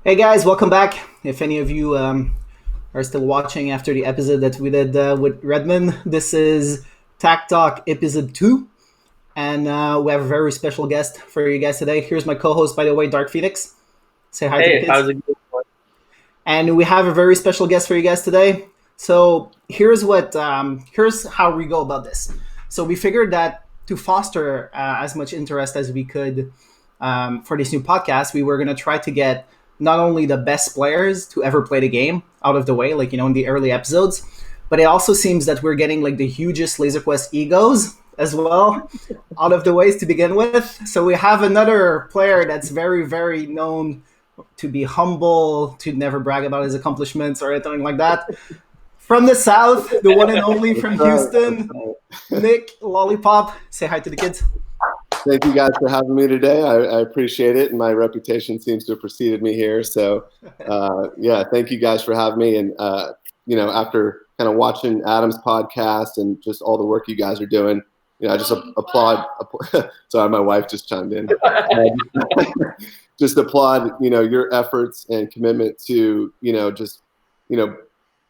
Hey guys, welcome back. If any of you are still watching after the episode that we did with Redmond, this is Tagtalk episode 2. And we have a very special guest for you guys today. Here's my co host, by the way, Dark Phoenix. Say hi to the Hey, kids. how's it going? And we have a very special guest for you guys today. So here's how we go about this. So we figured that to foster as much interest as we could for this new podcast, we were going to try to get not only the best players to ever play the game out of the way, like in the early episodes, but it also seems that we're getting like the hugest Laser Quest egos as well out of the ways to begin with. So we have another player that's very, very known to be humble, to never brag about his accomplishments or anything like that. From the South, the one and only from Houston, Nick Lollipop. Say hi to the kids. Thank you guys for having me today. I appreciate it, and my reputation seems to have preceded me here. So, thank you guys for having me. And after kind of watching Adam's podcast and just all the work you guys are doing, I just applaud. Sorry, my wife just chimed in. Just applaud, your efforts and commitment to,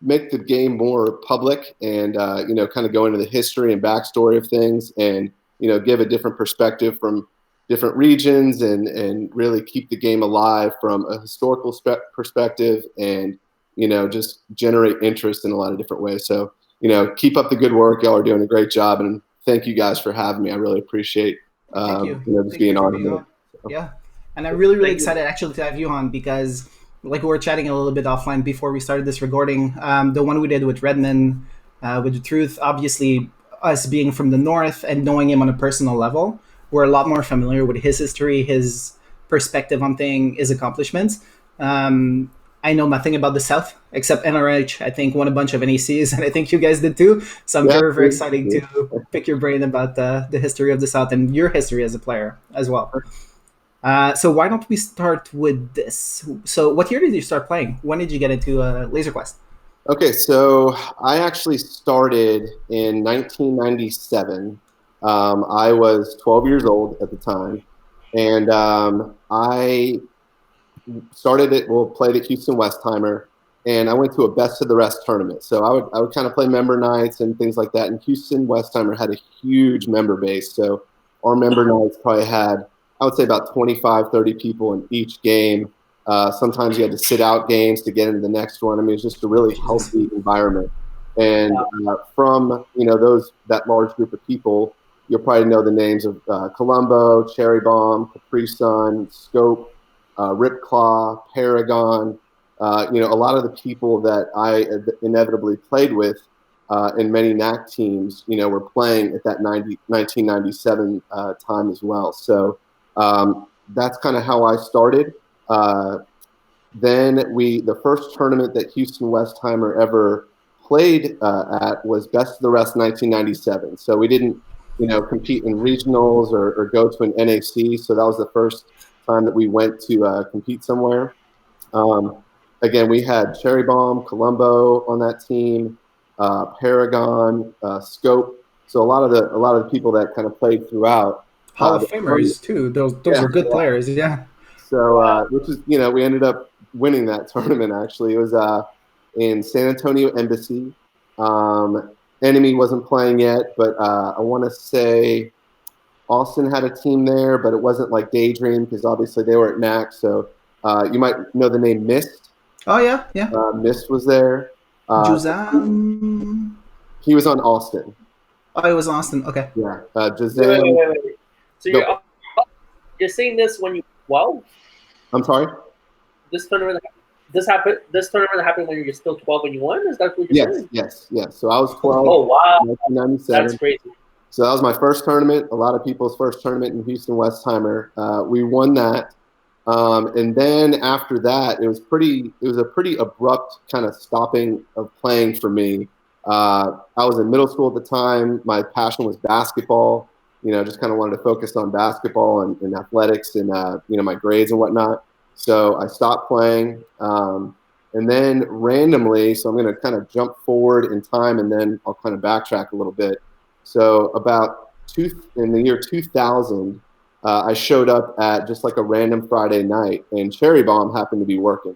make the game more public and kind of go into the history and backstory of things and give a different perspective from different regions and really keep the game alive from a historical perspective and, just generate interest in a lot of different ways. So, keep up the good work. Y'all are doing a great job. And thank you guys for having me. I really appreciate Thank you. just Thank being you for on being here. on. Yeah. And I'm really, really excited actually to have you on because like we were chatting a little bit offline before we started this recording. The one we did with Redmond, with the Truth, obviously us being from the north and knowing him on a personal level, we're a lot more familiar with his history, his perspective on things, his accomplishments. I know nothing about the South except NRH. I think won a bunch of NACs, and I think you guys did too. So I'm very, very excited to pick your brain about the history of the South and your history as a player as well. So why don't we start with this? So what year did you start playing? When did you get into Laser Quest? Okay, so I actually started in 1997. I was 12 years old at the time, and I played at Houston Westheimer, and I went to a best of the rest tournament. So I would kind of play member nights and things like that. And Houston Westheimer had a huge member base, so our member nights probably had, I would say, about 25, 30 people in each game. Sometimes you had to sit out games to get into the next one. I mean, it's just a really healthy environment. And from that large group of people, you'll probably know the names of Colombo, Cherry Bomb, Capri Sun, Scope, Ripclaw, Paragon. A lot of the people that I inevitably played with in many NAC teams, were playing at that 1997 time as well. So that's kind of how I started. Then the first tournament that Houston Westheimer ever played at was Best of the Rest 1997. So we didn't, compete in regionals or go to an NAC. So that was the first time that we went to compete somewhere. Again, we had Cherry Bomb, Colombo on that team, Paragon, Scope. So a lot of the people that kind of played throughout. Hall of Famers too. Those are good players. Yeah. So, which is, we ended up winning that tournament, actually. It was in San Antonio Embassy. Enemy wasn't playing yet, but I want to say Austin had a team there, but it wasn't like Daydream because obviously they were at NAC. So you might know the name Mist. Oh, yeah, yeah. Mist was there. Juzam. He was on Austin. Oh, it was Austin. Okay. Yeah. Juzam. Wait. So you're saying this when you 12? I'm sorry? This tournament happened when you were still 12 and you won? Is that what you're saying? Yes. So I was 12. Oh, wow. 1997. That's crazy. So that was my first tournament, a lot of people's first tournament in Houston Westheimer. We won that. And then after that, it was a pretty abrupt kind of stopping of playing for me. I was in middle school at the time. My passion was basketball. Just kind of wanted to focus on basketball and athletics and, my grades and whatnot. So I stopped playing. And then randomly, so I'm going to kind of jump forward in time and then I'll kind of backtrack a little bit. So in the year 2000, I showed up at just like a random Friday night, and Cherry Bomb happened to be working.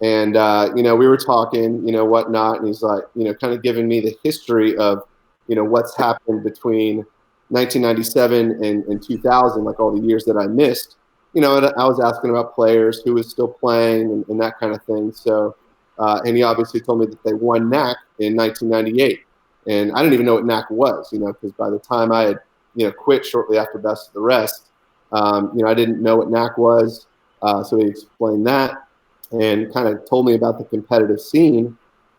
And, we were talking, whatnot. And he's like, kind of giving me the history of, what's happened between 1997 and 2000, like all the years that I missed. And I was asking about players who was still playing and that kind of thing. So, and he obviously told me that they won NAC in 1998. And I didn't even know what NAC was, because by the time I had, quit shortly after Best of the Rest, I didn't know what NAC was. So he explained that and kind of told me about the competitive scene.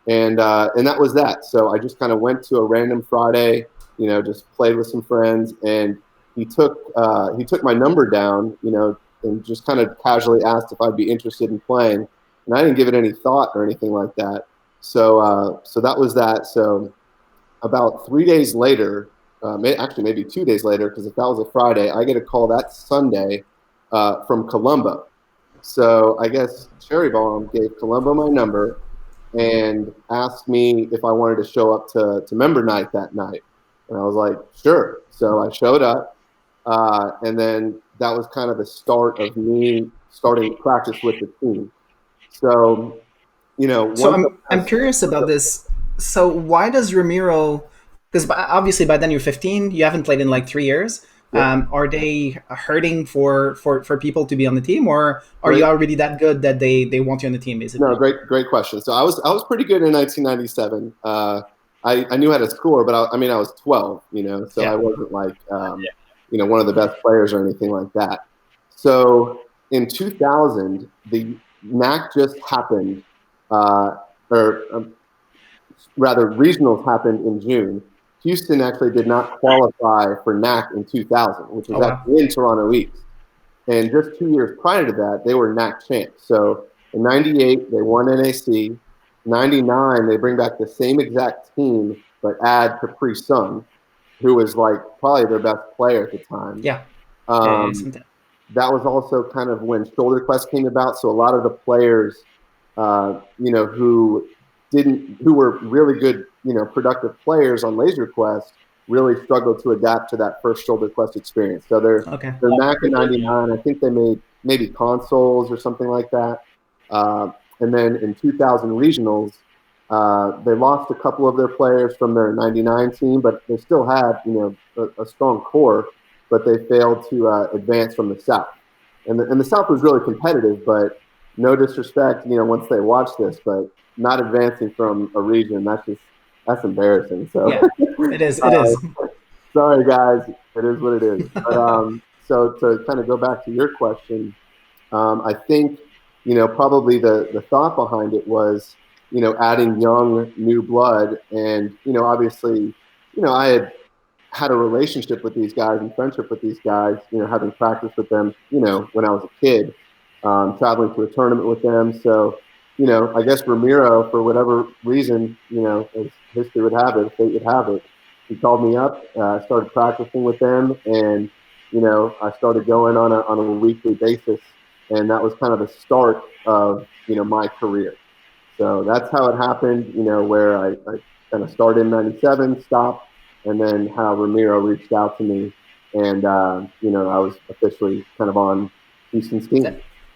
And that was that. So I just kind of went to a random Friday, just played with some friends, and he took my number down, and just kind of casually asked if I'd be interested in playing. And I didn't give it any thought or anything like that. So that was that. So about 3 days later, actually maybe 2 days later, because if that was a Friday, I get a call that Sunday from Colombo. So I guess Cherry Bomb gave Colombo my number and asked me if I wanted to show up to member night that night. And I was like, sure. So I showed up. And then that was kind of the start of me starting to practice with the team. So, So I'm curious about this. So why does Ramiro? Because obviously by then you're 15. You haven't played in like 3 years. Yeah. Are they hurting for people to be on the team, or are you already that good that they want you on the team? Basically. No, great question. So I was pretty good in 1997. I knew how to score, but I was 12. So I wasn't like one of the best players or anything like that. So in 2000, the NAC just happened, rather regionals happened in June. Houston actually did not qualify for NAC in 2000, which was actually in Toronto East. And just 2 years prior to that, they were NAC champs. So in 98, they won NAC. 99, they bring back the same exact team, but add Capri Sun, who was like probably their best player at the time. Yeah. That was also kind of when Shoulder Quest came about. So a lot of the players, who were really good, productive players on Laser Quest really struggled to adapt to that first Shoulder Quest experience. So they're NAC in 99. I think they made maybe consoles or something like that. And then in 2000 regionals, they lost a couple of their players from their 99 team, but they still had, a strong core, but they failed to advance from the South. And the South was really competitive, but no disrespect, once they watch this, but not advancing from a region, that's embarrassing. So yeah, it is. Sorry, guys. It is what it is. But so to kind of go back to your question, I think, probably the thought behind it was, adding young, new blood. And, obviously, I had a relationship with these guys and friendship with these guys, having practiced with them, when I was a kid, traveling to a tournament with them. So, I guess Ramiro, for whatever reason, as history would have it, fate would have it, he called me up, started practicing with them, and, I started going on a weekly basis. And that was kind of the start of, my career. So that's how it happened, where I kind of started in 97, stopped, and then how Ramiro reached out to me. And, I was officially kind of on Houston's team.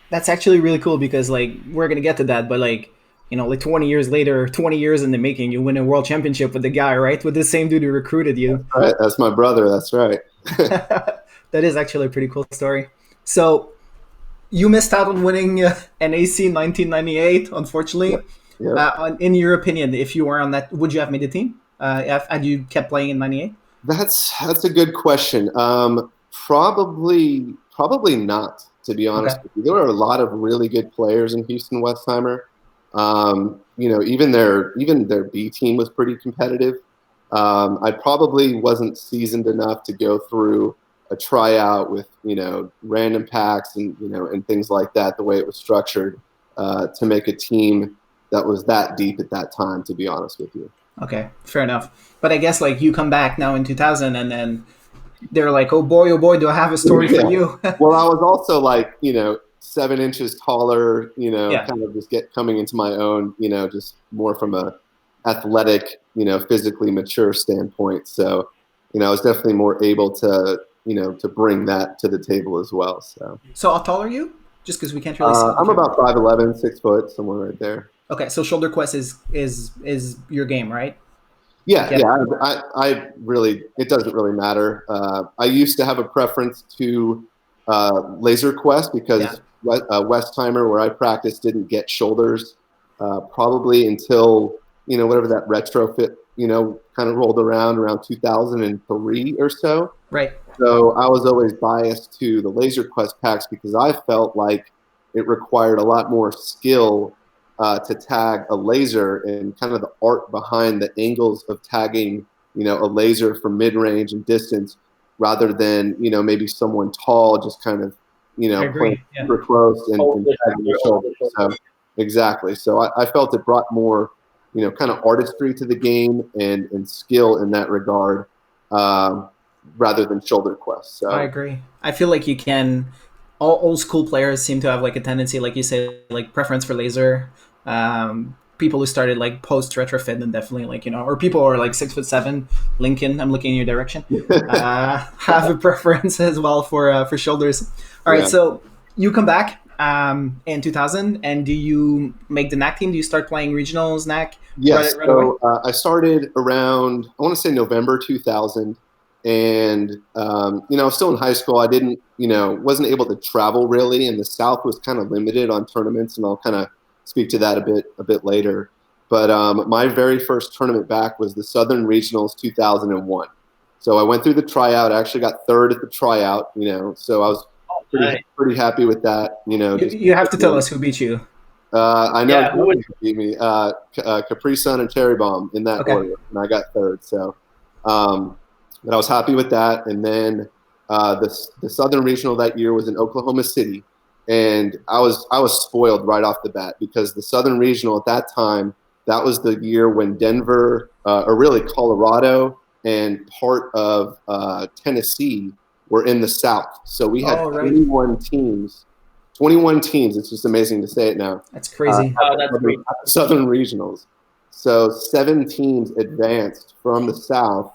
That's actually really cool because, like, we're going to get to that, but, like 20 years later, 20 years in the making, you win a world championship with the guy, right? With the same dude who recruited you. That's right. That's my brother. That's right. That is actually a pretty cool story. So you missed out on winning NAC 1998, unfortunately. Yeah. In your opinion, if you were on that, would you have made the team? Had you kept playing in 98? That's a good question. Probably not, to be honest with you. There were a lot of really good players in Houston Westheimer. Even their B team was pretty competitive. I probably wasn't seasoned enough to go through a tryout with, random packs and, and things like that, the way it was structured, to make a team that was that deep at that time, to be honest with you. Okay, fair enough. But I guess, like, you come back now in 2000 and then they're like, oh boy, do I have a story for you. Well, I was also like, 7 inches taller, kind of just coming into my own, just more from a athletic, physically mature standpoint. So, I was definitely more able to, to bring that to the table as well. So how tall are you? Just because we can't really see. I'm about 5'11", 6 foot, somewhere right there. Okay, so Shoulder Quest is your game, right? Yeah. I really, it doesn't really matter. I used to have a preference to Laser Quest because Westheimer, where I practiced, didn't get shoulders probably until whatever that retrofit kind of rolled around 2003 or so. Right. So I was always biased to the Laser Quest packs because I felt like it required a lot more skill to tag a laser and kind of the art behind the angles of tagging, a laser from mid-range and distance rather than, maybe someone tall just kind of, playing super close and tagging the shoulder. So, exactly. So I felt it brought more, kind of artistry to the game and skill in that regard. Rather than Shoulder Quest. So I agree. I feel like you can. All old school players seem to have like a tendency, like you say, like preference for laser. People who started like post retrofit and definitely like or people who are like 6'7". Lincoln, I'm looking in your direction. Have a preference as well for shoulders. All right, so you come back in 2000, and do you make the NAC team? Do you start playing regionals NAC? Yes. Right away? I started around, I want to say November 2000. And, I was still in high school. I didn't, wasn't able to travel really. And the South was kind of limited on tournaments. And I'll kind of speak to that a bit later. But my very first tournament back was the Southern Regionals 2001. So I went through the tryout. I actually got third at the tryout, so I was pretty happy with that. You have to tell us who beat you. I know who beat me. Capri Sun and Cherry Bomb in that order. And I got third. So, but I was happy with that. And then the Southern Regional that year was in Oklahoma City. And I was spoiled right off the bat because the Southern Regional at that time, that was the year when Denver, or really Colorado and part of Tennessee were in the South. So we had 21 teams. 21 teams. It's just amazing to say it now. That's crazy. That's great. Southern Regionals. So 7 teams advanced from the South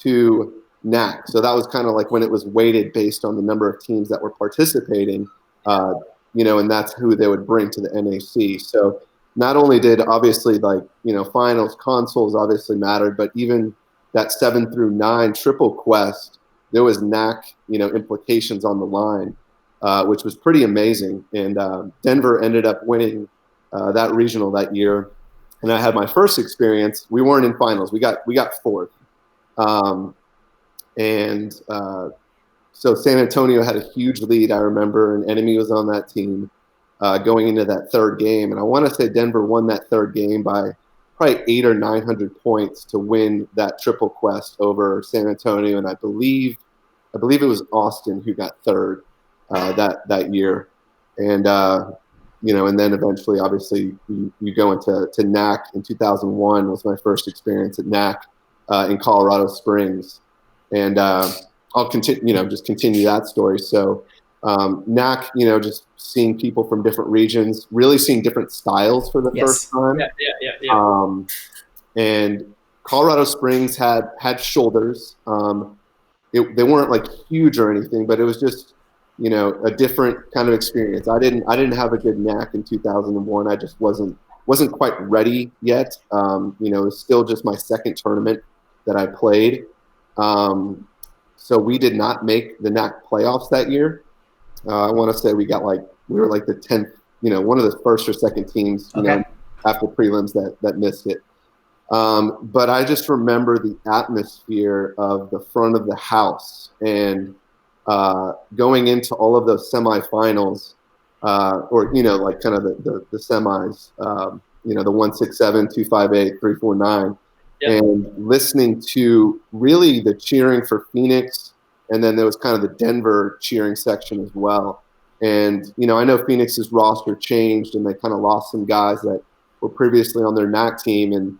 to NAC. So that was kind of like when it was weighted based on the number of teams that were participating, and that's who they would bring to the NAC. So not only did obviously finals, consoles obviously mattered, but even that 7 through 9 triple quest, there was NAC, implications on the line, which was pretty amazing. And Denver ended up winning that regional that year. And I had my first experience. We weren't in finals. We got 4th. So San Antonio had a huge lead, I remember, and Enemy was on that team going into that 3rd game. And I want to say Denver won that 3rd game by probably 800 or 900 points to win that triple quest over San Antonio. And I believe it was Austin who got 3rd that year. And, and then eventually, obviously, you go into NAC in 2001 was my first experience at NAC in Colorado Springs. And I'll continue that story. So NAC, just seeing people from different regions, really seeing different styles for the first time. Yeah. And Colorado Springs had shoulders. They weren't like huge or anything, but it was just, a different kind of experience. I didn't have a good NAC in 2001. I just wasn't quite ready yet. It was still just my 2nd tournament that I played. So we did not make the NAC playoffs that year. I want to say we were like the 10th, one of the first or second teams, after prelims that missed it. But I just remember the atmosphere of the front of the house and going into all of those semifinals, or like kind of the semis, the 167, 258, 349. Yep. And listening to really the cheering for Phoenix, and then there was kind of the Denver cheering section as well. And, I know Phoenix's roster changed and they kind of lost some guys that were previously on their NAC team. And,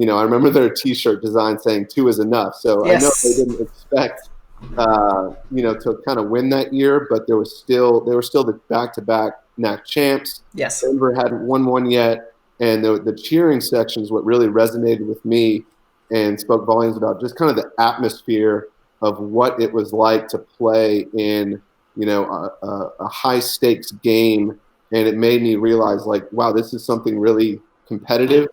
I remember their T-shirt design saying 2 is enough. So I know they didn't expect, to kind of win that year, but they were still the back-to-back NAC champs. Yes. Denver hadn't won one yet. And the cheering section is what really resonated with me and spoke volumes about just kind of the atmosphere of what it was like to play in, you know, a high stakes game. And it made me realize, like, wow, this is something really competitive.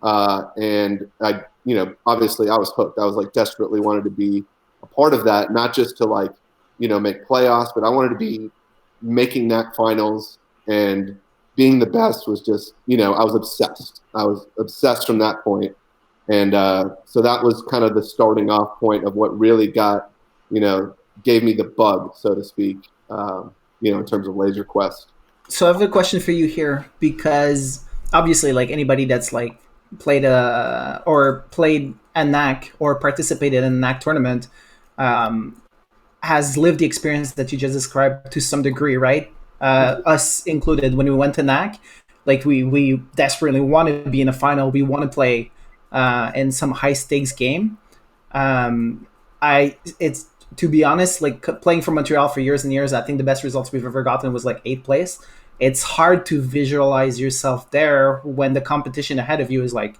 And I, you know, obviously I was hooked. I was like desperately wanted to be a part of that, not just to like, you know, make playoffs, but I wanted to be making NAC finals, and being the best was just, you know, I was obsessed. I was obsessed from that point. And so that was kind of the starting off point of what really got, you know, gave me the bug, so to speak, you know, in terms of Laser Quest. So I have a question for you here, because obviously, like anybody that's like played a NAC or participated in a NAC tournament, um, has lived the experience that you just described to some degree, right? Us included, when we went to NAC, like we desperately wanted to be in a final. We want to play in some high stakes game. It's, to be honest, like playing for Montreal for years and years, I think the best results we've ever gotten was like 8th place. It's hard to visualize yourself there when the competition ahead of you is like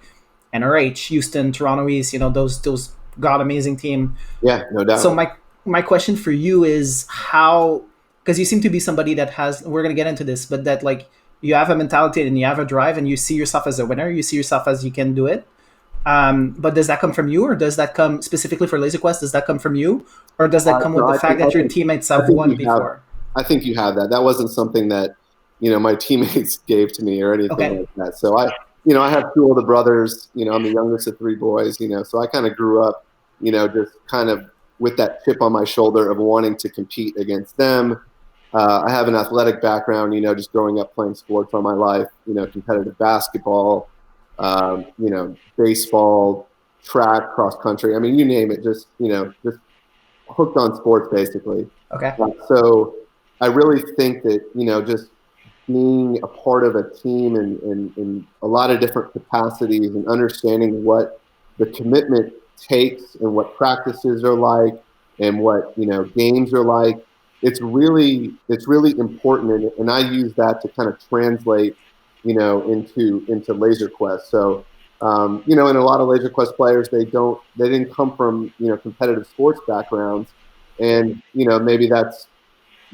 NRH, Houston, Toronto East. You know, those god amazing team. Yeah, no doubt. So my question for you is how, because you seem to be somebody that has, we're going to get into this, but that like you have a mentality and you have a drive and you see yourself as a winner, you see yourself as you can do it. But does that come from you, or does that come specifically for Laser Quest? Does that come from you, or does that come with the fact that your teammates have won before? I think you have that. That wasn't something that, you know, my teammates gave to me or anything like that. So I have 2 older brothers. You know, I'm the youngest of 3 boys. You know, so I kind of grew up, you know, just kind of with that chip on my shoulder of wanting to compete against them. I have an athletic background. You know, just growing up playing sports all my life. You know, competitive basketball. You know, baseball, track, cross country. I mean, you name it. Just, you know, just hooked on sports basically. Okay. So I really think that, you know, just being a part of a team in a lot of different capacities and understanding what the commitment takes and what practices are like and what, you know, games are like, it's really important. And I use that to kind of translate, you know, into Laser Quest. So, you know, and a lot of Laser Quest players, they didn't come from, you know, competitive sports backgrounds. And, you know, maybe that's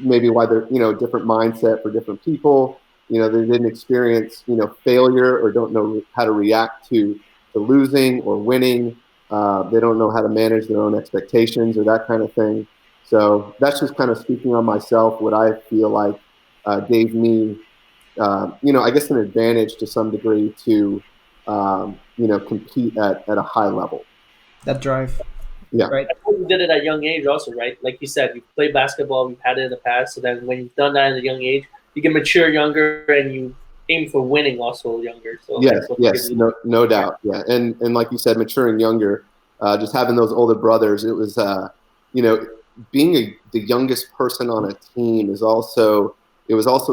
why they're, you know, different mindset for different people. You know, they didn't experience, you know, failure or don't know how to react to losing or winning. They don't know how to manage their own expectations or that kind of thing. So that's just kind of speaking on myself, what I feel like gave me, you know, I guess an advantage to some degree to, you know, compete at a high level. That drive. Yeah. Right. You did it at a young age also, right? Like you said, you played basketball, you've had it in the past. So then when you've done that at a young age, you can mature younger and you aim for winning also younger. So yes, no doubt. Yeah. And like you said, maturing younger, just having those older brothers, it was, you know, being the youngest person on a team was also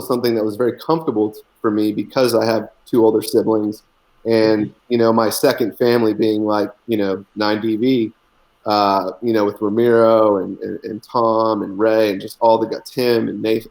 something that was very comfortable for me because I have 2 older siblings, and, you know, my second family being like, you know, 9DV, you know, with Ramiro and Tom and Ray and just all the guys, Tim and Nathan,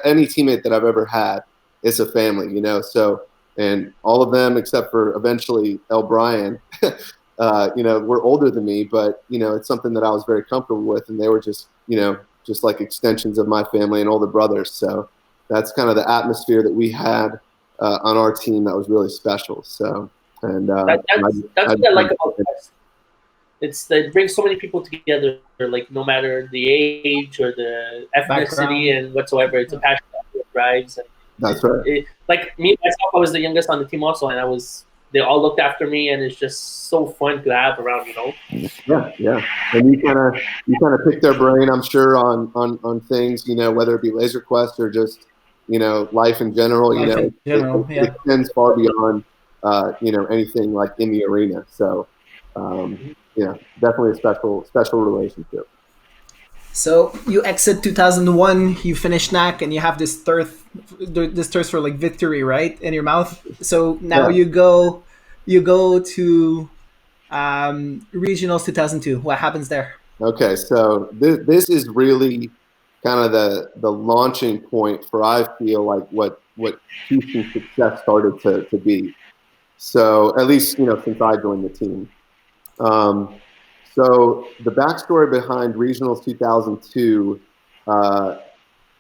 any teammate that I've ever had, it's a family, you know. So, and all of them except for eventually El Brian, you know, were older than me, but, you know, it's something that I was very comfortable with, and they were just, you know, just like extensions of my family and older brothers. So that's kind of the atmosphere that we had on our team that was really special. So, and that's what I like about this. It brings so many people together, like no matter the age or the ethnicity and whatsoever. It's a passion that drives. And that's right. Like me myself, I was the youngest on the team also, and they all looked after me, and it's just so fun to have around, you know. Yeah. And you kind of pick their brain, I'm sure, on things, you know, whether it be Laser Quest or just, you know, life in general. It extends far beyond, you know, anything like in the arena. So, yeah, definitely a special relationship. So you exit 2001, you finish NAC, and you have this thirst for like victory, right, in your mouth. So now you go to regionals 2002. What happens there? Okay, so this is really kind of the launching point for, I feel like, what Houston's success started to be. So at least, you know, since I joined the team. So the backstory behind Regionals 2002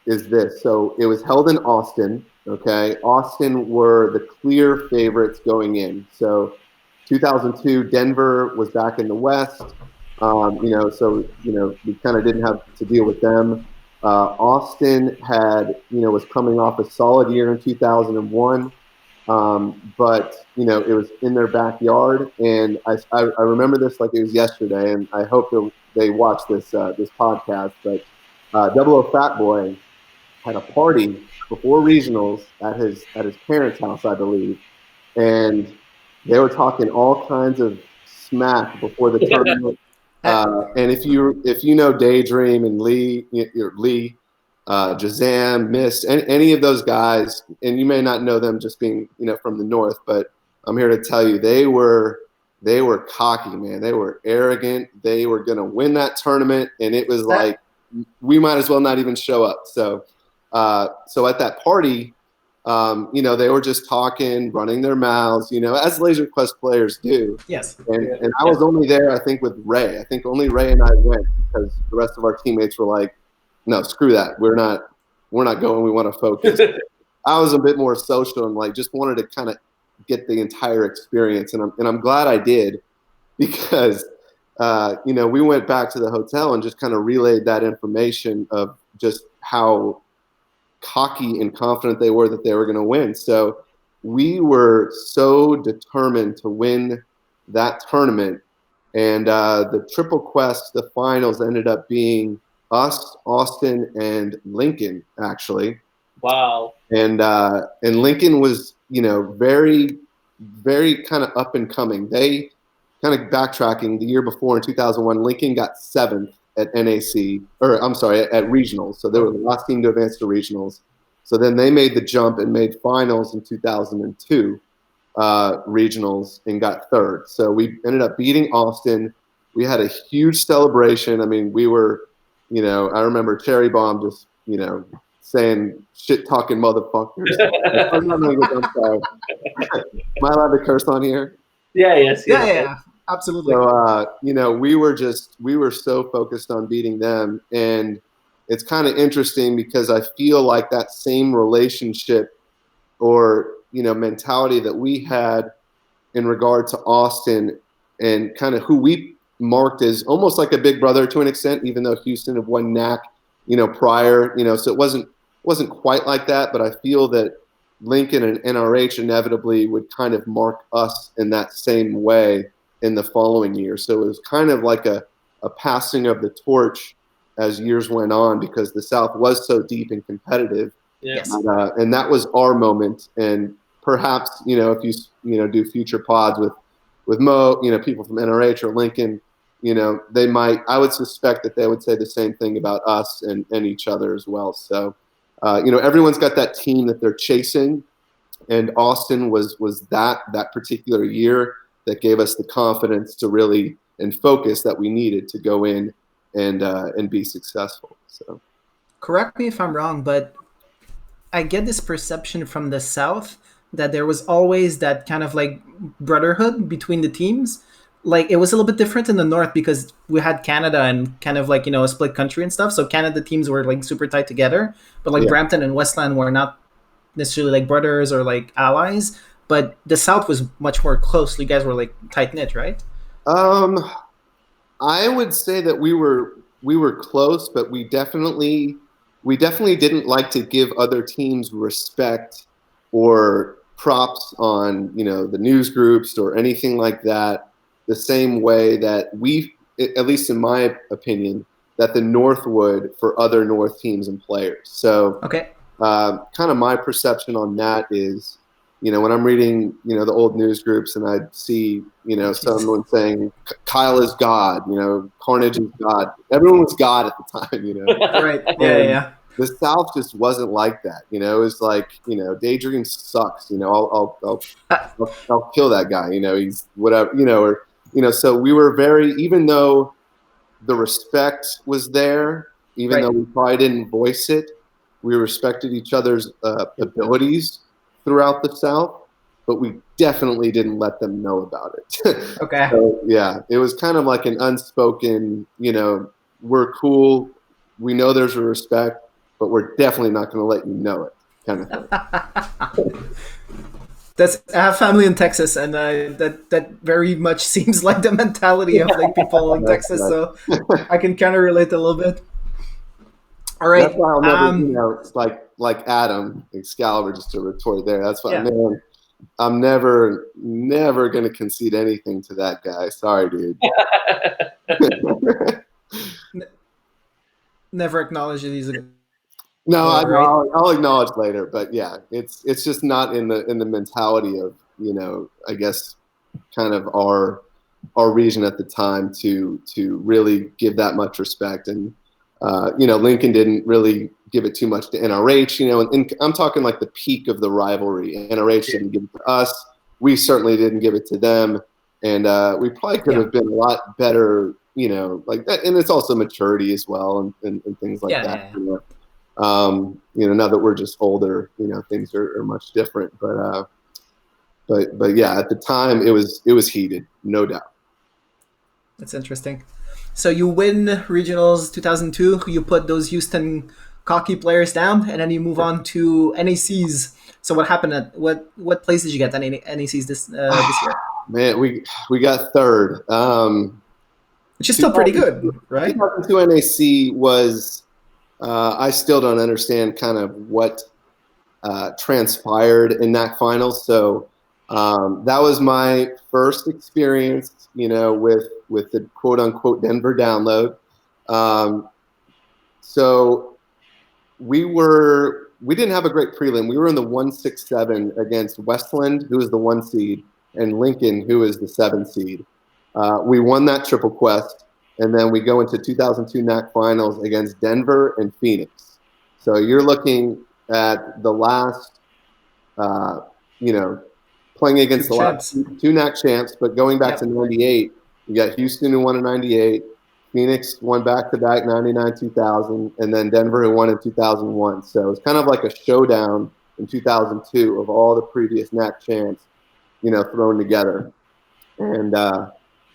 is this. So it was held in Austin. Okay, Austin were the clear favorites going in. So 2002, Denver was back in the West. So we kind of didn't have to deal with them. Austin was coming off a solid year in 2001. But it was in their backyard, and I remember this like it was yesterday, and I hope they watch this podcast. But Double O Fat Boy had a party before regionals at his parents' house, I believe, and they were talking all kinds of smack before the tournament. And if you know Daydream and Lee, Jazam, Mist, any of those guys, and you may not know them just being from the north, but I'm here to tell you they were cocky, man. They were arrogant. They were going to win that tournament, and it was like we might as well not even show up. So at that party, they were just talking, running their mouths, as Laser Quest players do. Yes. And I was only there, I think, with Ray. I think only Ray and I went because the rest of our teammates were like, no, screw that. We're not going. We want to focus. I was a bit more social and just wanted to kind of get the entire experience. And I'm glad I did because, we went back to the hotel and just kind of relayed that information of just how cocky and confident they were that they were going to win. So we were so determined to win that tournament. And the Triple Quest, the finals ended up being us, Austin, and Lincoln, actually. Wow. And Lincoln was, very, very kind of up and coming. They kind of backtracking the year before in 2001, Lincoln got 7th at NAC, at regionals. So they were the last team to advance to regionals. So then they made the jump and made finals in 2002 regionals and got 3rd. So we ended up beating Austin. We had a huge celebration. I mean, we were, I remember Cherry Bomb just, saying shit talking motherfuckers. I'm sorry. Am I allowed to curse on here? Yeah, absolutely. So, we were so focused on beating them. And it's kind of interesting because I feel like that same relationship or, mentality that we had in regard to Austin and kind of who we marked as almost like a big brother to an extent, even though Houston had won NAC, prior, so it wasn't quite like that, but I feel that Lincoln and NRH inevitably would kind of mark us in that same way in the following year. So it was kind of like a passing of the torch as years went on because the South was so deep and competitive. Yes. And that was our moment. And perhaps, if you do future pods with Mo, people from NRH or Lincoln, I would suspect that they would say the same thing about us and each other as well. So, everyone's got that team that they're chasing, and Austin was that particular year that gave us the confidence to really and focus that we needed to go in and be successful. So, correct me if I'm wrong, but I get this perception from the South that there was always that kind of like brotherhood between the teams. Like it was a little bit different in the North because we had Canada and kind of like, a split country and stuff. So Canada teams were like super tight together, but like Brampton and Westland were not necessarily like brothers or like allies, but the South was much more close. You guys were like tight knit, right? I would say that we were close, but we definitely didn't like to give other teams respect or props on, the news groups or anything like that. The same way that we, at least in my opinion, that the North would for other North teams and players. So, okay, kind of my perception on that is, when I'm reading, the old news groups and I see, someone saying Kyle is God, Carnage is God. Everyone was God at the time, Right? Yeah. The South just wasn't like that, It was like, Daydream sucks, I'll kill that guy, he's whatever, or so we were very, even though the respect was there, even though we probably didn't voice it, we respected each other's abilities throughout the South. but we definitely didn't let them know about it. Okay. So, yeah, it was kind of like an unspoken, we're cool. We know there's a respect, but we're definitely not going to let you know it kind of thing. I have family in Texas, and that very much seems like the mentality of like people in Texas. So I can kind of relate a little bit. All right. That's why I'll never, it's like Adam Excalibur, just to retort there. That's why, man, I'm never going to concede anything to that guy. Sorry, dude. Never acknowledge that he's a. No, I'll acknowledge later, but yeah, it's just not in the mentality of I guess kind of our region at the time to really give that much respect, and Lincoln didn't really give it too much to NRH, and I'm talking like the peak of the rivalry. NRH didn't give it to us. We certainly didn't give it to them, and we probably could have been a lot better, like that. And it's also maturity as well, and things like that. Yeah. Now that we're just older, things are much different. But yeah, at the time it was heated, no doubt. That's interesting. So you win regionals 2002. You put those Houston cocky players down, and then you move on to NACs. So what happened? What place did you get at NACs this year? Man, we got third. Which is still pretty good, right? 2002 NAC was. I still don't understand kind of what transpired in NAC finals. So that was my first experience, with the quote unquote Denver download. So we didn't have a great prelim. We were in the 1-6-7 against Westland, who was the 1 seed, and Lincoln, who is the 7 seed. We won that triple quest. And then we go into 2002 NAC finals against Denver and Phoenix. So you're looking at the last, playing against the last two NAC champs. But going back to 98, you got Houston who won in 98, Phoenix won back-to-back 99, 2000, and then Denver who won in 2001. So it's kind of like a showdown in 2002 of all the previous NAC champs, thrown together. And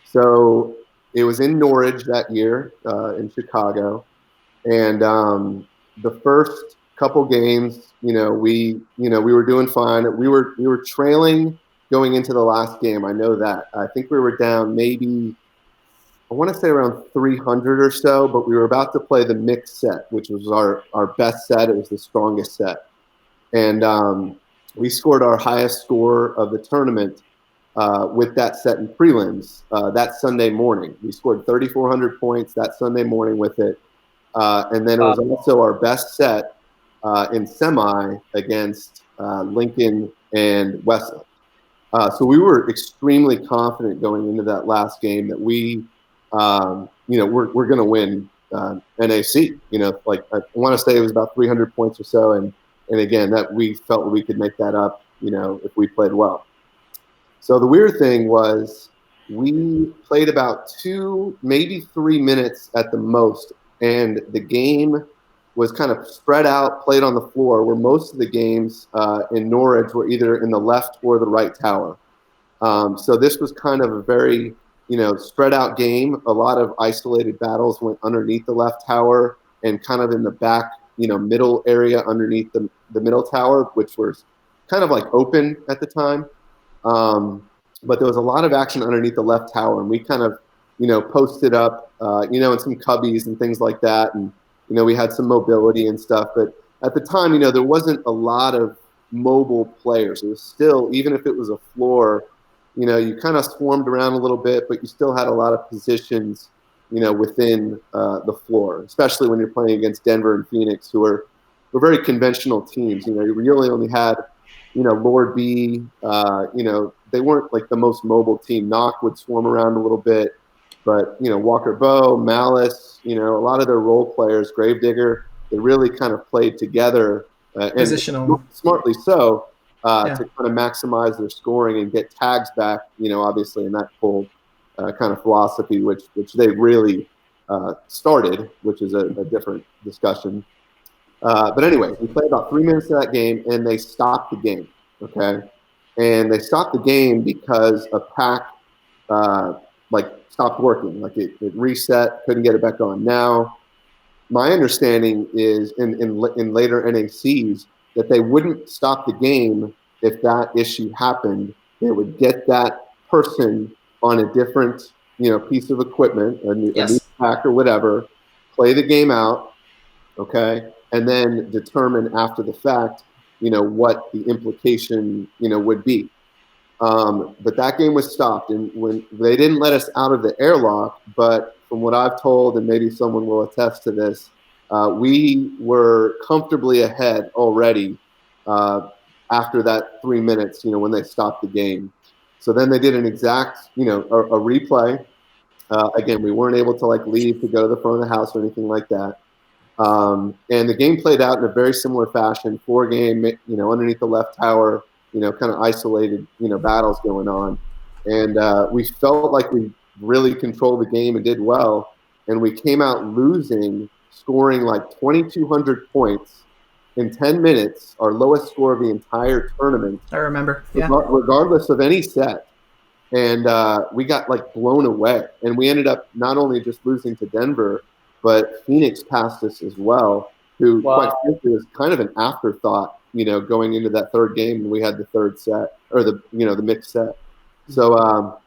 so it was in Norwich that year, in Chicago, and the first couple games, we were doing fine. We were trailing going into the last game. I know that. I think we were down maybe, I want to say around 300 or so, but we were about to play the mixed set, which was our best set. It was the strongest set, and we scored our highest score of the tournament. With that set in prelims that Sunday morning. We scored 3,400 points that Sunday morning with it. And then it was also our best set in semi against Lincoln and Westland. So we were extremely confident going into that last game that we're going to win NAC. I want to say it was about 300 points or so. And again, that we felt we could make that up, if we played well. So the weird thing was we played about 2, maybe 3 minutes at the most, and the game was kind of spread out, played on the floor, where most of the games in Norwich were either in the left or the right tower. So this was kind of a very, spread out game. A lot of isolated battles went underneath the left tower and kind of in the back, middle area underneath the middle tower, which was kind of like open at the time. But there was a lot of action underneath the left tower, and we kind of, posted up, in some cubbies and things like that. And, we had some mobility and stuff. But at the time, there wasn't a lot of mobile players. It was still, even if it was a floor, you kind of swarmed around a little bit, but you still had a lot of positions, within the floor, especially when you're playing against Denver and Phoenix, who were very conventional teams. You really only had, Lord B, they weren't like the most mobile team. Knock would swarm around a little bit, but, Walker Bow, Malice, a lot of their role players, Gravedigger, they really kind of played together. Positional. And smartly so, to kind of maximize their scoring and get tags back, obviously in that whole kind of philosophy, which they really started, which is a different discussion. But anyway, we played about 3 minutes of that game, and they stopped the game, okay? and they stopped the game because a pack stopped working. Like it reset, couldn't get it back on. Now, my understanding is in later NACs that they wouldn't stop the game if that issue happened. They would get that person on a different piece of equipment, a new pack or whatever, play the game out, okay, and then determine after the fact, what the implication, would be. But that game was stopped, and when they didn't let us out of the airlock, but from what I've told, and maybe someone will attest to this, we were comfortably ahead already after that 3 minutes, when they stopped the game. So then they did an exact, a replay. Again, we weren't able to leave to go to the front of the house or anything like that. And the game played out in a very similar fashion. 4-game, underneath the left tower, kind of isolated, battles going on. And we felt like we really controlled the game and did well. And we came out losing, scoring 2,200 points in 10 minutes, our lowest score of the entire tournament. I remember, yeah. Regardless of any set. And we got blown away. And we ended up not only just losing to Denver, but Phoenix passed us as well, who quite frankly was kind of an afterthought, going into that third game when we had the third set or the mixed set. So,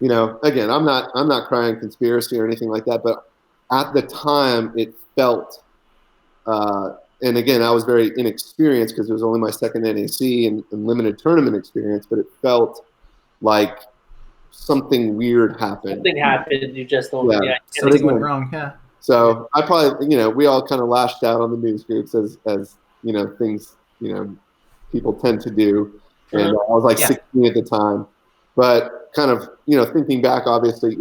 again, I'm not crying conspiracy or anything like that, but at the time it felt, and again, I was very inexperienced because it was only my second NAC and limited tournament experience, but it felt like something weird happened. Something happened. You just don't. Yeah. Something went wrong. Yeah. So I probably, we all kind of lashed out on the news groups as things, people tend to do. And I was 16 at the time, but kind of, thinking back, obviously,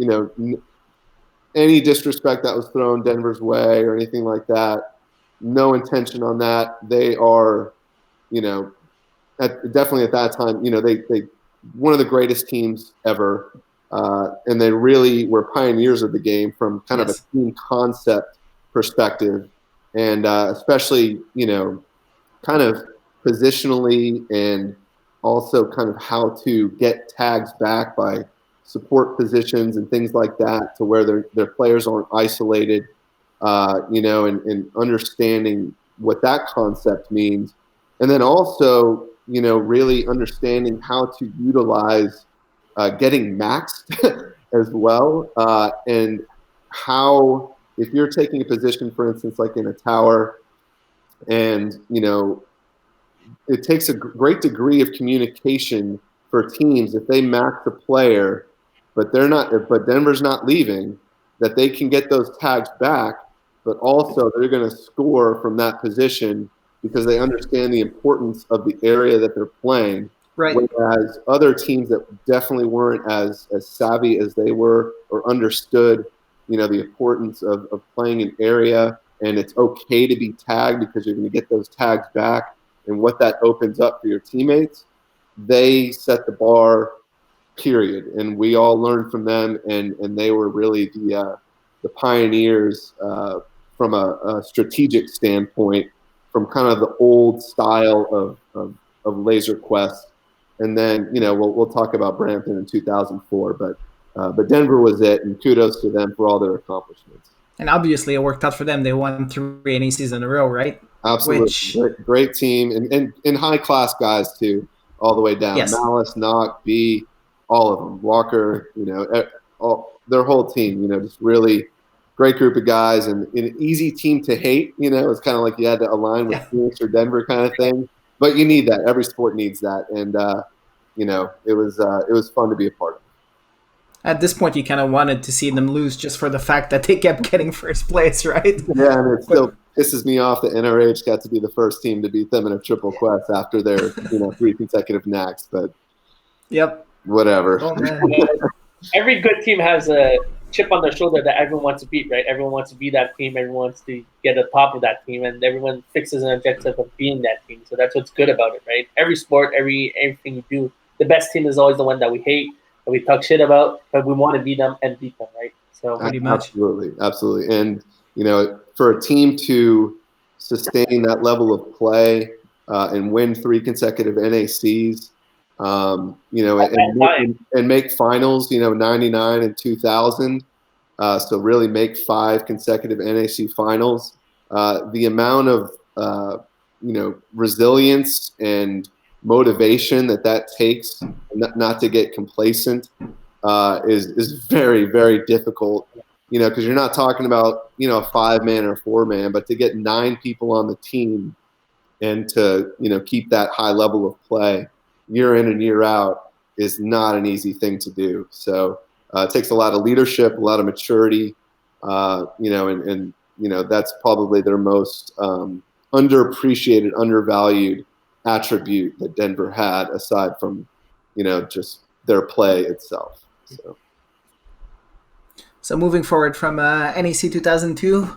any disrespect that was thrown Denver's way or anything like that, no intention on that. They are, definitely at that time, they one of the greatest teams ever. And they really were pioneers of the game from kind of a team concept perspective. And especially, kind of positionally and also kind of how to get tags back by support positions and things like that to where their players aren't isolated, and understanding what that concept means. And then also, really understanding how to utilize getting maxed as well, and how, if you're taking a position, for instance, like in a tower, and it takes a great degree of communication for teams if they max a player, but Denver's not leaving, that they can get those tags back, but also they're going to score from that position because they understand the importance of the area that they're playing. Right. Whereas other teams that definitely weren't as savvy as they were or understood, the importance of playing an area, and it's okay to be tagged because you're going to get those tags back and what that opens up for your teammates, they set the bar, period. And we all learned from them, and they were really the pioneers from a strategic standpoint, from kind of the old style of Laser Quest. And then, we'll talk about Brampton in 2004, but Denver was it, and kudos to them for all their accomplishments. And obviously, it worked out for them. They won 3 NACs in a row, right? Absolutely, great team, and high class guys too, all the way down. Yes. Malice, Knock, B, all of them. Walker, their whole team. Just really great group of guys, and an easy team to hate. It's kind of like you had to align with Phoenix or Denver kind of thing. But you need that. Every sport needs that, and it was fun to be a part of. At this point, you kind of wanted to see them lose just for the fact that they kept getting first place, right? Yeah, and it still pisses me off that NRH got to be the first team to beat them in a triple quest after their 3 consecutive knacks. But whatever. Oh, man. Every good team has a chip on their shoulder that everyone wants to beat, right? Everyone wants to be that team. Everyone wants to get at the top of that team, and everyone fixes an objective of being that team. So that's what's good about it, right? Every sport, everything you do, the best team is always the one that we hate, that we talk shit about, but we want to beat them and beat them, right? So pretty much. Absolutely. And for a team to sustain that level of play and win 3 consecutive NACs, and make finals, 99 and 2000. So really make 5 consecutive NAC finals. The amount of, resilience and motivation that takes not to get complacent is very, very difficult, because you're not talking about, a 5-man or 4-man, but to get 9 people on the team and to, keep that high level of play year in and year out is not an easy thing to do. So it takes a lot of leadership, a lot of maturity, and that's probably their most underappreciated, undervalued attribute that Denver had, aside from, just their play itself. So moving forward from NAC 2002,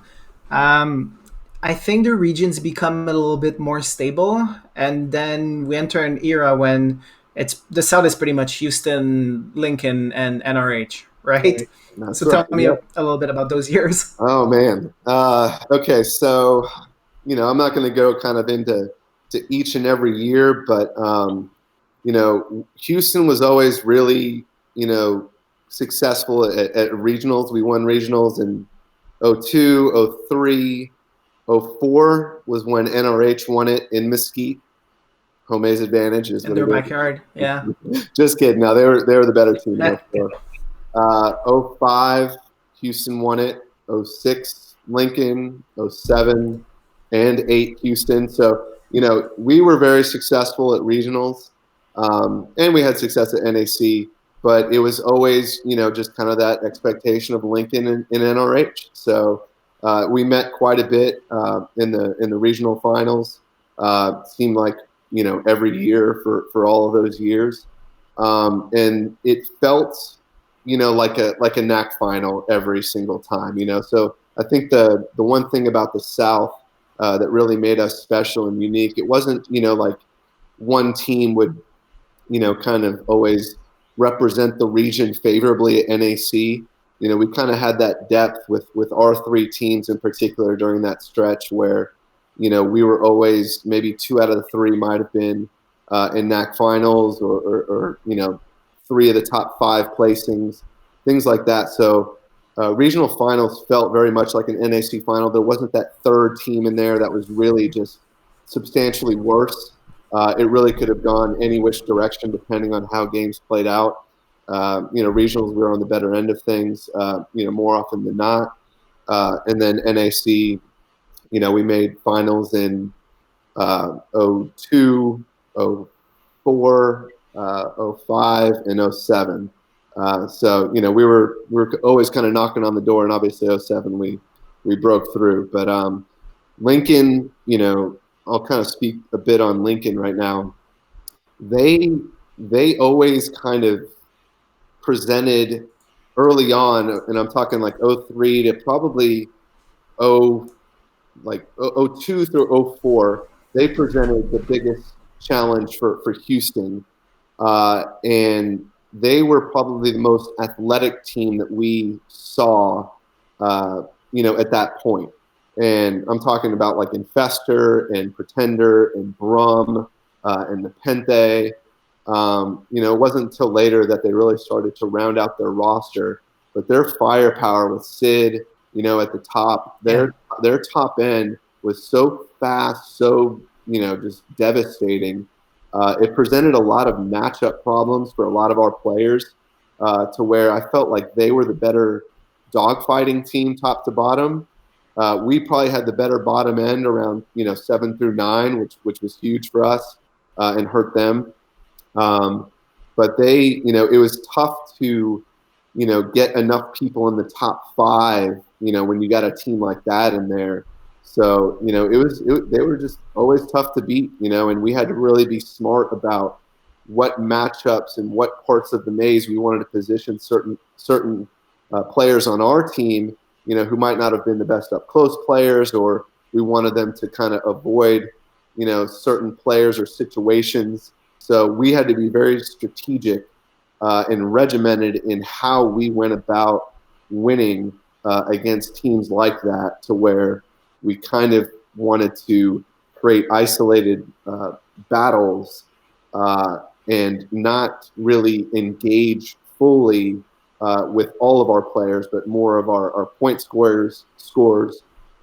I think the regions become a little bit more stable, and then we enter an era when the South is pretty much Houston, Lincoln, and NRH, right? That's so tell me a little bit about those years. Oh man. Okay, so I'm not going to go kind of into each and every year, but Houston was always really successful at regionals. We won regionals in 02, 03. 04 was when NRH won it in Mesquite. Home's advantage is in their backyard. Yeah. Just kidding. No, they were the better team. 05 Houston won it. 06 Lincoln. 07 and 8 Houston. So we were very successful at regionals, and we had success at NAC. But it was always just kind of that expectation of Lincoln and NRH. So. We met quite a bit in the regional finals. Seemed like every year for all of those years, and it felt like a NAC final every single time. So I think the one thing about the South that really made us special and unique, it wasn't like one team would kind of always represent the region favorably at NAC. We kind of had that depth with our 3 teams in particular during that stretch where, we were always maybe 2 out of the 3 might have been in NAC finals or 3 of the top 5 placings, things like that. So regional finals felt very much like an NAC final. There wasn't that 3rd team in there that was really just substantially worse. It really could have gone any which direction depending on how games played out. Regionals were on the better end of things, more often than not. And then NAC, we made finals in 02, 04, 05, and 07. So, we were always kind of knocking on the door, and obviously 07 we broke through. But Lincoln, I'll kind of speak a bit on Lincoln right now. They always kind of presented early on, and I'm talking like 03 to probably 02 through 04, they presented the biggest challenge for Houston. And they were probably the most athletic team that we saw, at that point. And I'm talking about like Infestor and Pretender and Brum and Nepenthe. It wasn't until later that they really started to round out their roster, but their firepower with Sid, at the top, their top end was so fast, so, just devastating. It presented a lot of matchup problems for a lot of our players, to where I felt like they were the better dogfighting team top to bottom. We probably had the better bottom end around, 7 through 9, which was huge for us, and hurt them. But they, it was tough to, get enough people in the top 5, when you got a team like that in there. So, they were just always tough to beat, and we had to really be smart about what matchups and what parts of the maze we wanted to position certain players on our team, who might not have been the best up close players, or we wanted them to kind of avoid, certain players or situations. So we had to be very strategic and regimented in how we went about winning against teams like that, to where we kind of wanted to create isolated battles and not really engage fully with all of our players, but more of our point scores,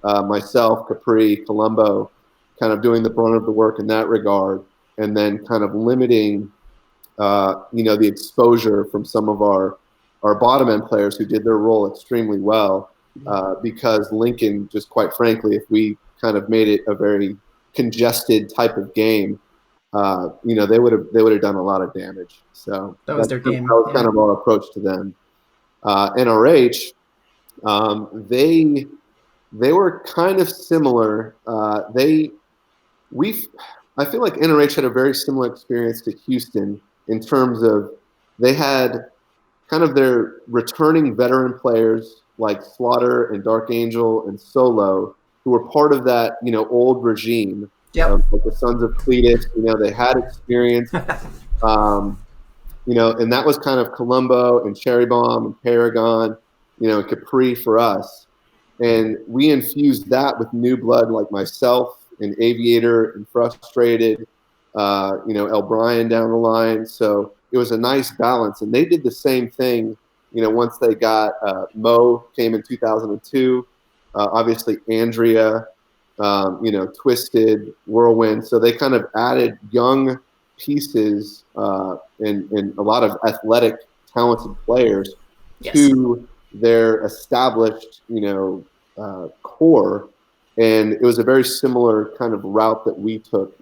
myself, Capri, Colombo, kind of doing the brunt of the work in that regard, and then kind of limiting, the exposure from some of our bottom end players who did their role extremely well, because Lincoln, just quite frankly, if we kind of made it a very congested type of game, they would have done a lot of damage. So that was their game. That was kind of our approach to them. NRH, they were kind of similar. I feel like NRH had a very similar experience to Houston in terms of they had kind of their returning veteran players like Slaughter and Dark Angel and Solo, who were part of that, old regime. Yep. Like the Sons of Cletus, they had experience. And that was kind of Colombo and Cherry Bomb and Paragon, and Capri for us. And we infused that with new blood like myself and Aviator and Frustrated, El Brian down the line. So it was a nice balance. And they did the same thing, once they got Mo came in 2002, obviously Andrea, Twisted, Whirlwind. So they kind of added young pieces and a lot of athletic, talented players to their established, core. And it was a very similar kind of route that we took.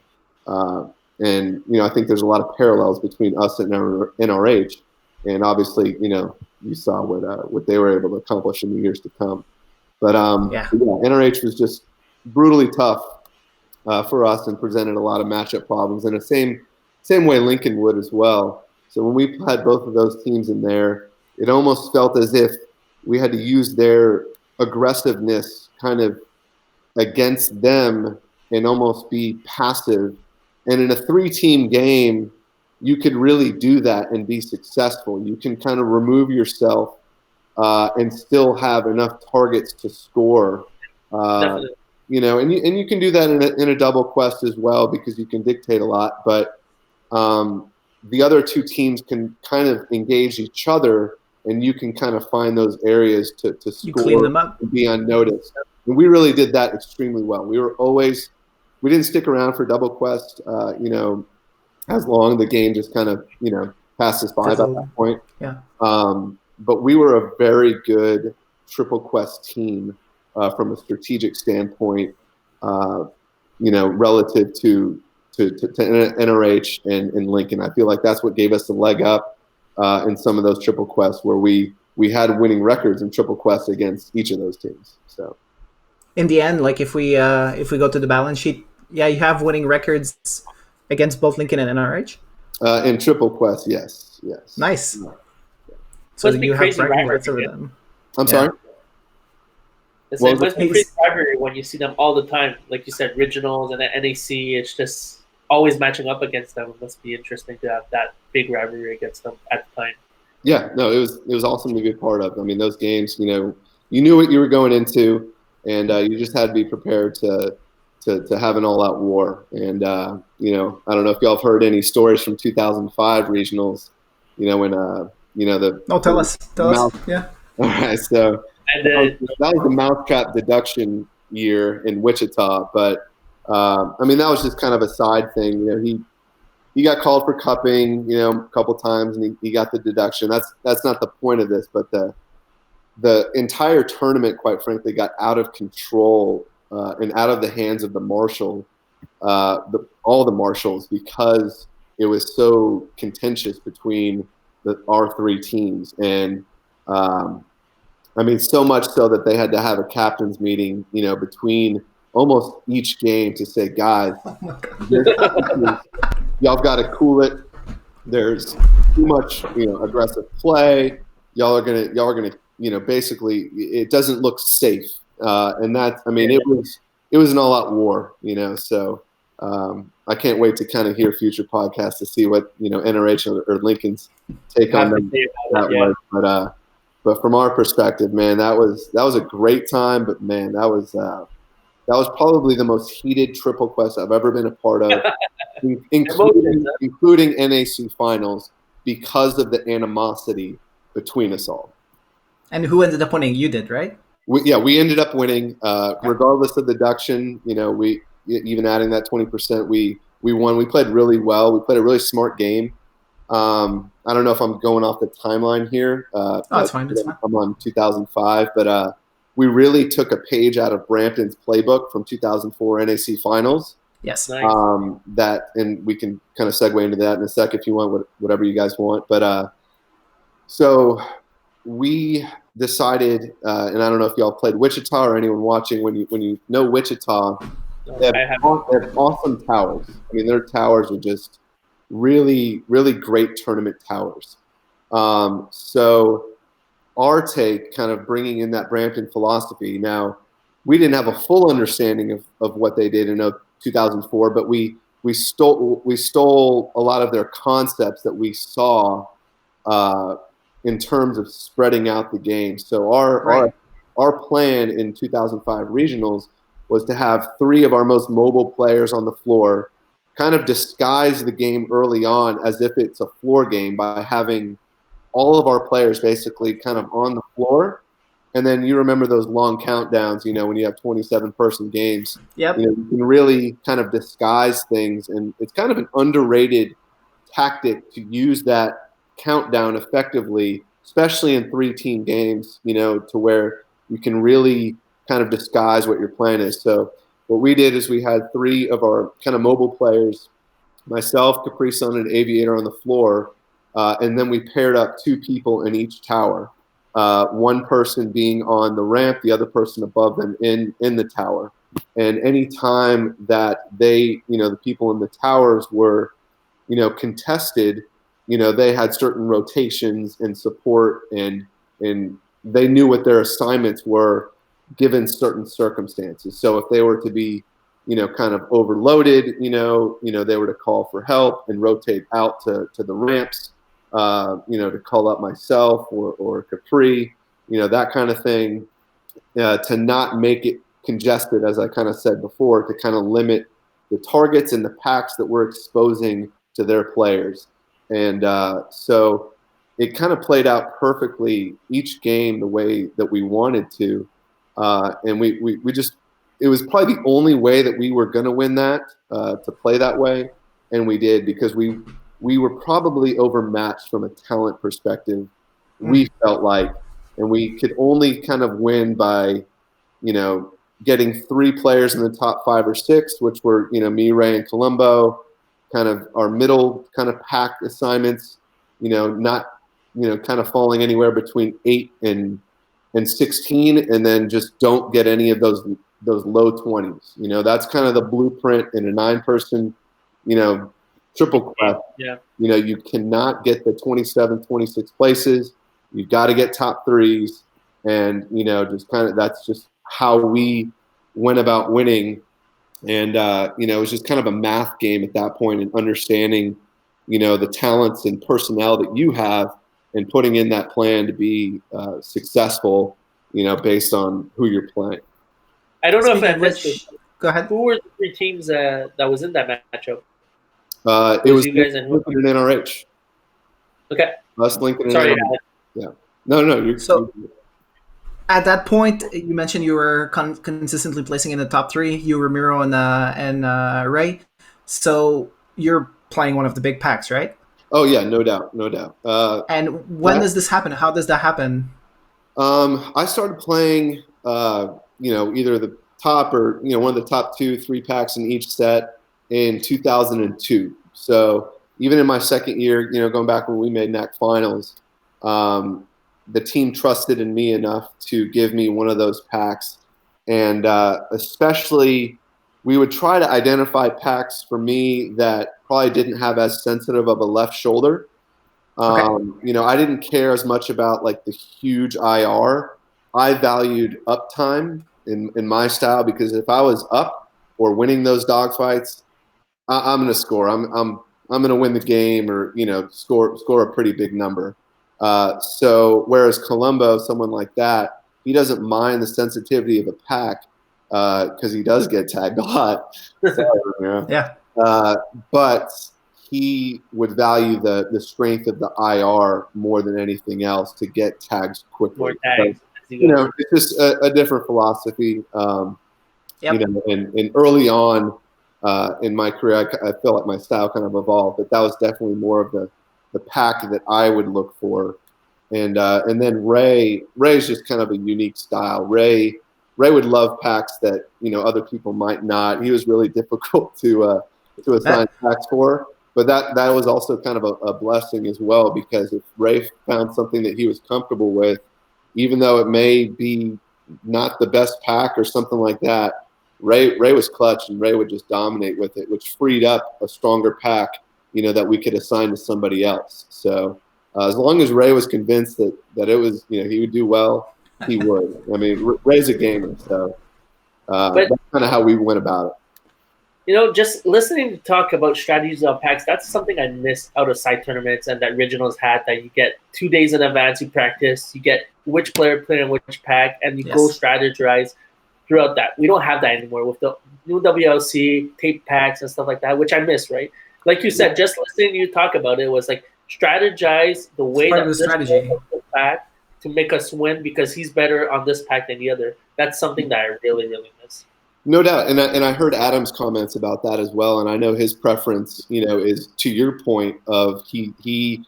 And I think there's a lot of parallels between us and NRH. And obviously, you saw what they were able to accomplish in the years to come. But NRH was just brutally tough for us and presented a lot of matchup problems in the same way Lincoln would as well. So when we had both of those teams in there, it almost felt as if we had to use their aggressiveness kind of against them and almost be passive. And in a 3-team game, you could really do that and be successful. You can kind of remove yourself and still have enough targets to score. Definitely. And you can do that in a double quest as well because you can dictate a lot. But the other two teams can kind of engage each other, and you can kind of find those areas to score, you clean them up, and be unnoticed. And we really did that extremely well. We didn't stick around for double quest, as long. The game just kind of, passed us by at that point. Yeah. But we were a very good triple quest team from a strategic standpoint, relative to NRH and Lincoln. I feel like that's what gave us the leg up in some of those triple quests where we had winning records in triple quests against each of those teams. So in the end, like if we go to the balance sheet, you have winning records against both Lincoln and NRH. In triple quest, yes. Nice. Yeah. So you have bragging rights over them. I'm sorry. It must be crazy rivalry when you see them all the time. Like you said, regionals and at NAC, it's just always matching up against them. It must be interesting to have that big rivalry against them at the time. Yeah, no, it was awesome to be a part of. I mean, those games, you knew what you were going into, and you just had to be prepared to have an all-out war. And I don't know if y'all have heard any stories from 2005 regionals. When tell us. Yeah. All right, so. That was the mousetrap deduction year in Wichita, but that was just kind of a side thing. He got called for cupping, a couple times, and he got the deduction. That's not the point of this, but the entire tournament, quite frankly, got out of control and out of the hands of the marshal, all the marshals, because it was so contentious between our 3 teams. And so much so that they had to have a captain's meeting, between almost each game to say, guys, y'all got to cool it. There's too much, aggressive play. Y'all are gonna, basically, it doesn't look safe. And that, it was an all-out war, So I can't wait to kind of hear future podcasts to see what NRH or Lincoln's take on them that way. But from our perspective, man, that was a great time. But man, that was That was probably the most heated triple quest I've ever been a part of, including NAC finals, because of the animosity between us all. And who ended up winning? You did, right? We ended up winning, regardless of the deduction. We even adding that 20%, we won. We played really well. We played a really smart game. I don't know if I'm going off the timeline here. It's fine. It's fine. I'm on 2005, but we really took a page out of Brampton's playbook from 2004 NAC finals. Yes. Nice. And we can kind of segue into that in a sec if you want, whatever you guys want. But so we decided, and I don't know if y'all played Wichita or anyone watching. When you know Wichita, they have awesome towers. I mean, their towers are just really, really great tournament towers. So our take, kind of bringing in that Brampton philosophy. Now, we didn't have a full understanding of what they did in 2004, but we stole a lot of their concepts that we saw in terms of spreading out the game. So our plan in 2005 regionals was to have 3 of our most mobile players on the floor, kind of disguise the game early on as if it's a floor game by having all of our players basically kind of on the floor. And then you remember those long countdowns, when you have 27-person games. Yep. You can really kind of disguise things, and it's kind of an underrated tactic to use that countdown effectively, especially in 3-team games, to where you can really kind of disguise what your plan is. So what we did is we had 3 of our kind of mobile players, myself, Capri Sun, and Aviator on the floor, and then we paired up 2 people in each tower, one person being on the ramp, the other person above them in the tower. And any time that they, the people in the towers were, contested, they had certain rotations and support, and they knew what their assignments were given certain circumstances. So if they were to be, kind of overloaded, they were to call for help and rotate out to the ramps, to call up myself or Capri, that kind of thing, to not make it congested, as I kind of said before, to kind of limit the targets and the packs that we're exposing to their players. And so it kind of played out perfectly each game the way that we wanted to. And we just, it was probably the only way that we were going to win that, to play that way. And we did, because we were probably overmatched from a talent perspective, we felt like, and we could only kind of win by, getting 3 players in the top 5 or 6, which were, me, Ray, and Colombo, kind of our middle kind of pack assignments, not, kind of falling anywhere between 8 and 16, and then just don't get any of those low 20s. That's kind of the blueprint in a 9-person, triple quest. Yeah. You cannot get the 27, 26 places. You've got to get top 3s, and just kind of, that's just how we went about winning. And it was just kind of a math game at that point, and understanding the talents and personnel that you have, and putting in that plan to be successful, based on who you're playing. I don't know if I missed it. Go ahead. Who were the 3 teams that was in that matchup? It was you guys and Lincoln and NRH. Okay. Us, Lincoln, and Sorry. NRH. Yeah. No. So at that point, you mentioned you were consistently placing in the top 3. You, Ramiro, and Ray. So you're playing one of the big packs, right? Oh yeah, no doubt. And when does this happen? How does that happen? I started playing, either the top or one of the top 2, 3 packs in each set in 2002. So even in my second year, going back when we made NAC finals, the team trusted in me enough to give me one of those packs, and especially we would try to identify packs for me that probably didn't have as sensitive of a left shoulder. Okay. I didn't care as much about like the huge IR. I valued uptime in my style, because if I was up or winning those dogfights, I'm going to score. I'm going to win the game, or score a pretty big number. So whereas Colombo, someone like that, he doesn't mind the sensitivity of a pack. because he does get tagged a lot. So, Yeah. But he would value the strength of the IR more than anything else to get tags quickly. More tags. So, it's just a different philosophy. And early on in my career, I feel like my style kind of evolved, but that was definitely more of the pack that I would look for. And then Ray's just kind of a unique style. Ray would love packs that other people might not. He was really difficult to assign packs for, but that was also kind of a blessing as well, because if Ray found something that he was comfortable with, even though it may be not the best pack or something like that, Ray was clutch, and Ray would just dominate with it, which freed up a stronger pack, that we could assign to somebody else. So as long as Ray was convinced that it was, he would do well, he would. I mean, Ray's a gamer, so that's kind of how we went about it. Just listening to talk about strategies of packs, that's something I missed out of side tournaments and that Regionals had, that you get 2 days in advance, you practice, you get which player playing which pack, and you go strategize throughout that. We don't have that anymore with the new WLC, tape packs and stuff like that, which I miss, right? Like you said, just listening to you talk about it was like strategize the way that this strategy pack to make us win because he's better on this pack than the other. That's something that I really, really miss. No doubt, and I heard Adam's comments about that as well, and I know his preference, is to your point of he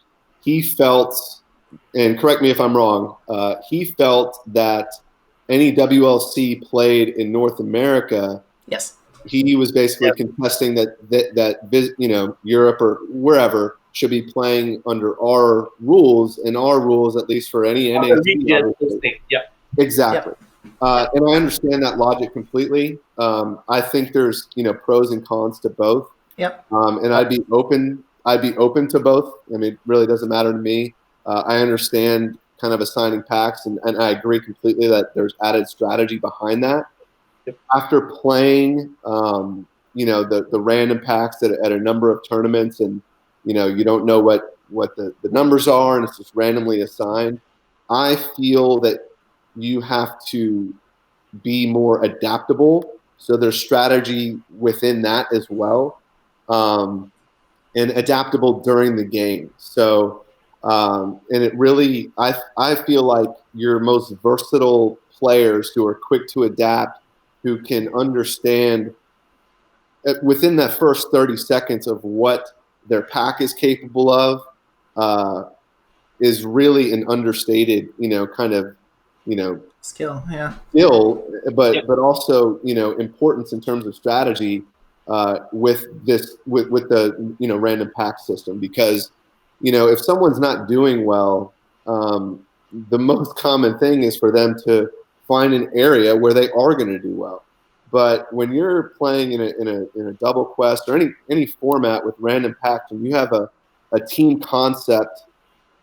felt, and correct me if I'm wrong, he felt that any WLC played in North America, he was basically contesting that Europe or wherever should be playing under our rules, and our rules, at least for any NA. Exactly. And I understand that logic completely. I think there's pros and cons to both. And I'd be open to both. I mean, it really doesn't matter to me. I understand kind of assigning packs, and I agree completely that there's added strategy behind that. After playing the random packs at a number of tournaments, and you don't know what the numbers are, and it's just randomly assigned, I feel that you have to be more adaptable. So there's strategy within that as well, and adaptable during the game. So, and it really, I feel like your most versatile players who are quick to adapt, who can understand within that first 30 seconds of what their pack is capable of, is really an understated, kind of, skill, but also, importance in terms of strategy, with the, random pack system, because, if someone's not doing well, the most common thing is for them to find an area where they are going to do well. But when you're playing in a double quest or any format with random packs, and you have a team concept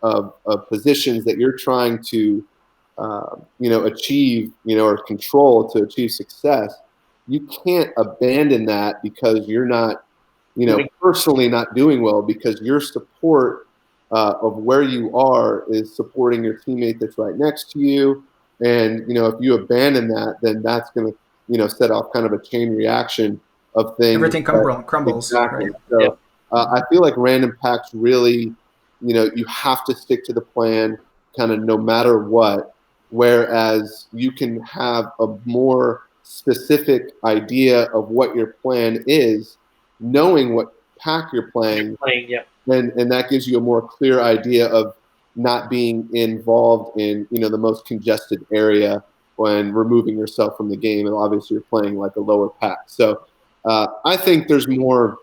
of positions that you're trying to achieve, or control to achieve success, you can't abandon that because you're not, personally not doing well, because your support of where you are is supporting your teammate that's right next to you. And, if you abandon that, then that's going to, set off kind of a chain reaction of things. Everything crumbles. Exactly. Right? So I feel like random packs really, you have to stick to the plan kind of no matter what, whereas you can have a more specific idea of what your plan is, knowing what pack you're playing, and that gives you a more clear idea of not being involved in, the most congested area when removing yourself from the game, and obviously you're playing like a lower pack. So I think there's more.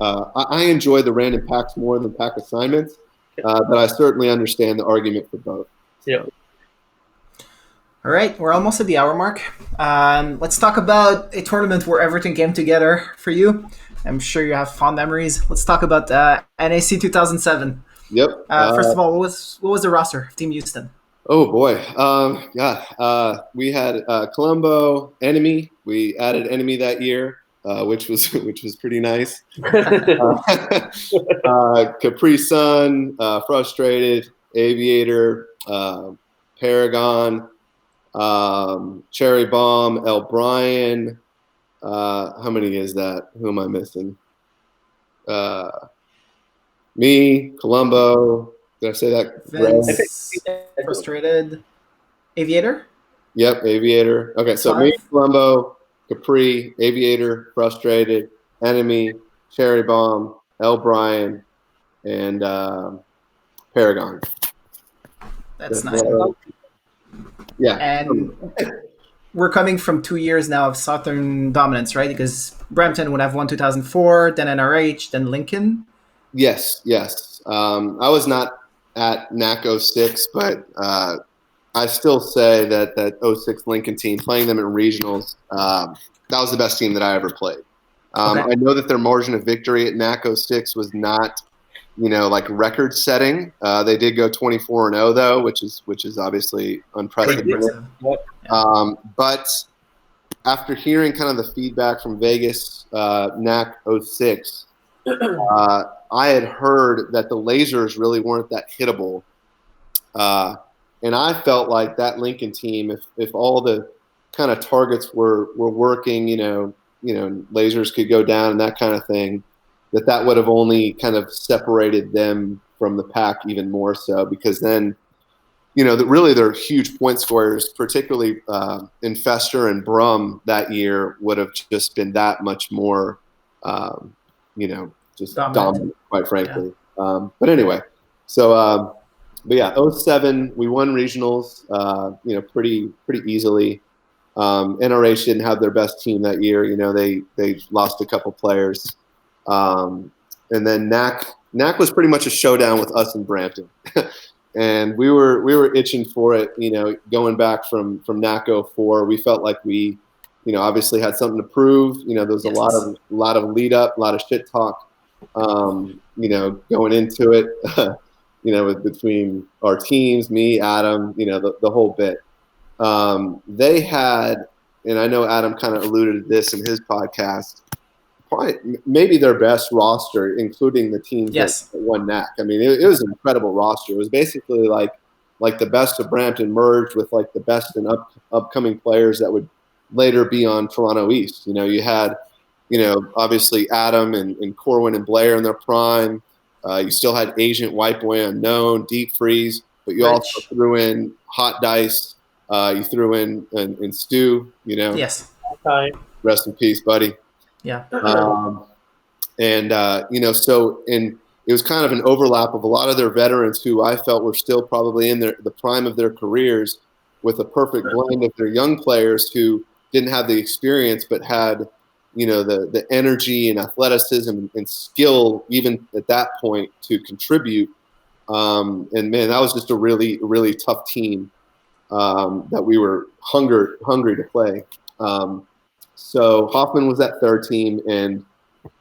I enjoy the random packs more than pack assignments, but I certainly understand the argument for both. Yeah. All right, we're almost at the hour mark. Let's talk about a tournament where everything came together for you. I'm sure you have fond memories. Let's talk about NAC 2007. Yep. First of all, what was the roster of Team Houston? Oh boy, we had Colombo, Enemy. We added Enemy that year, which was pretty nice. Capri Sun, Frustrated, Aviator, Paragon, Cherry Bomb, El Brian. How many is that? Who am I missing? Me, Colombo. Did I say that? Vince, Frustrated, Aviator, Yep, Aviator. Okay, so me, Slarv. Colombo, Capri, Aviator, Frustrated, Enemy, Cherry Bomb, El Brian, and Paragon. That's nice. Yeah. And we're coming from 2 years now of Southern dominance, right? Because Brampton would have won 2004, then NRH, then Lincoln. Yes. I was not at NAC 06, but I still say that 06 Lincoln team, playing them in regionals, that was the best team that I ever played. Okay. I know that their margin of victory at NAC 06 was not, like record setting. They did go 24-0 though, which is obviously unprecedented. But after hearing kind of the feedback from Vegas, NAC 06, I had heard that the lasers really weren't that hittable. And I felt like that Lincoln team, if all the kind of targets were working, lasers could go down and that kind of thing, that would have only kind of separated them from the pack even more so, because then, really their huge point scorers, particularly Infester and Brum that year, would have just been that much more, just dominant, quite frankly. Yeah. But anyway, so but yeah, 07 we won regionals, pretty easily. NRH didn't have their best team that year. They lost a couple players, and then NAC was pretty much a showdown with us in Brampton, and we were itching for it. Going back from NAC 04, we felt like we, obviously had something to prove. There was a lot of lead up, a lot of shit talk, going into it. Between our teams, me, Adam, the whole bit. They had, and I know Adam kind of alluded to this in his podcast, probably maybe their best roster, including the teams that won NAC. I mean, it was an incredible roster. It was basically like the best of Brampton merged with like the best and upcoming players that would later be on Toronto East. You had, obviously Adam and Corwin and Blair in their prime. You still had Agent, White Boy Unknown, Deep Freeze, but you also threw in Hot Dice. You threw in Stu, Yes. Rest in peace, buddy. Yeah. So it was kind of an overlap of a lot of their veterans who I felt were still probably in the prime of their careers, with a perfect blend of their young players who didn't have the experience but had, the energy and athleticism and skill even at that point to contribute. And man, that was just a really, really tough team that we were hungry to play. So Hoffman was that third team, and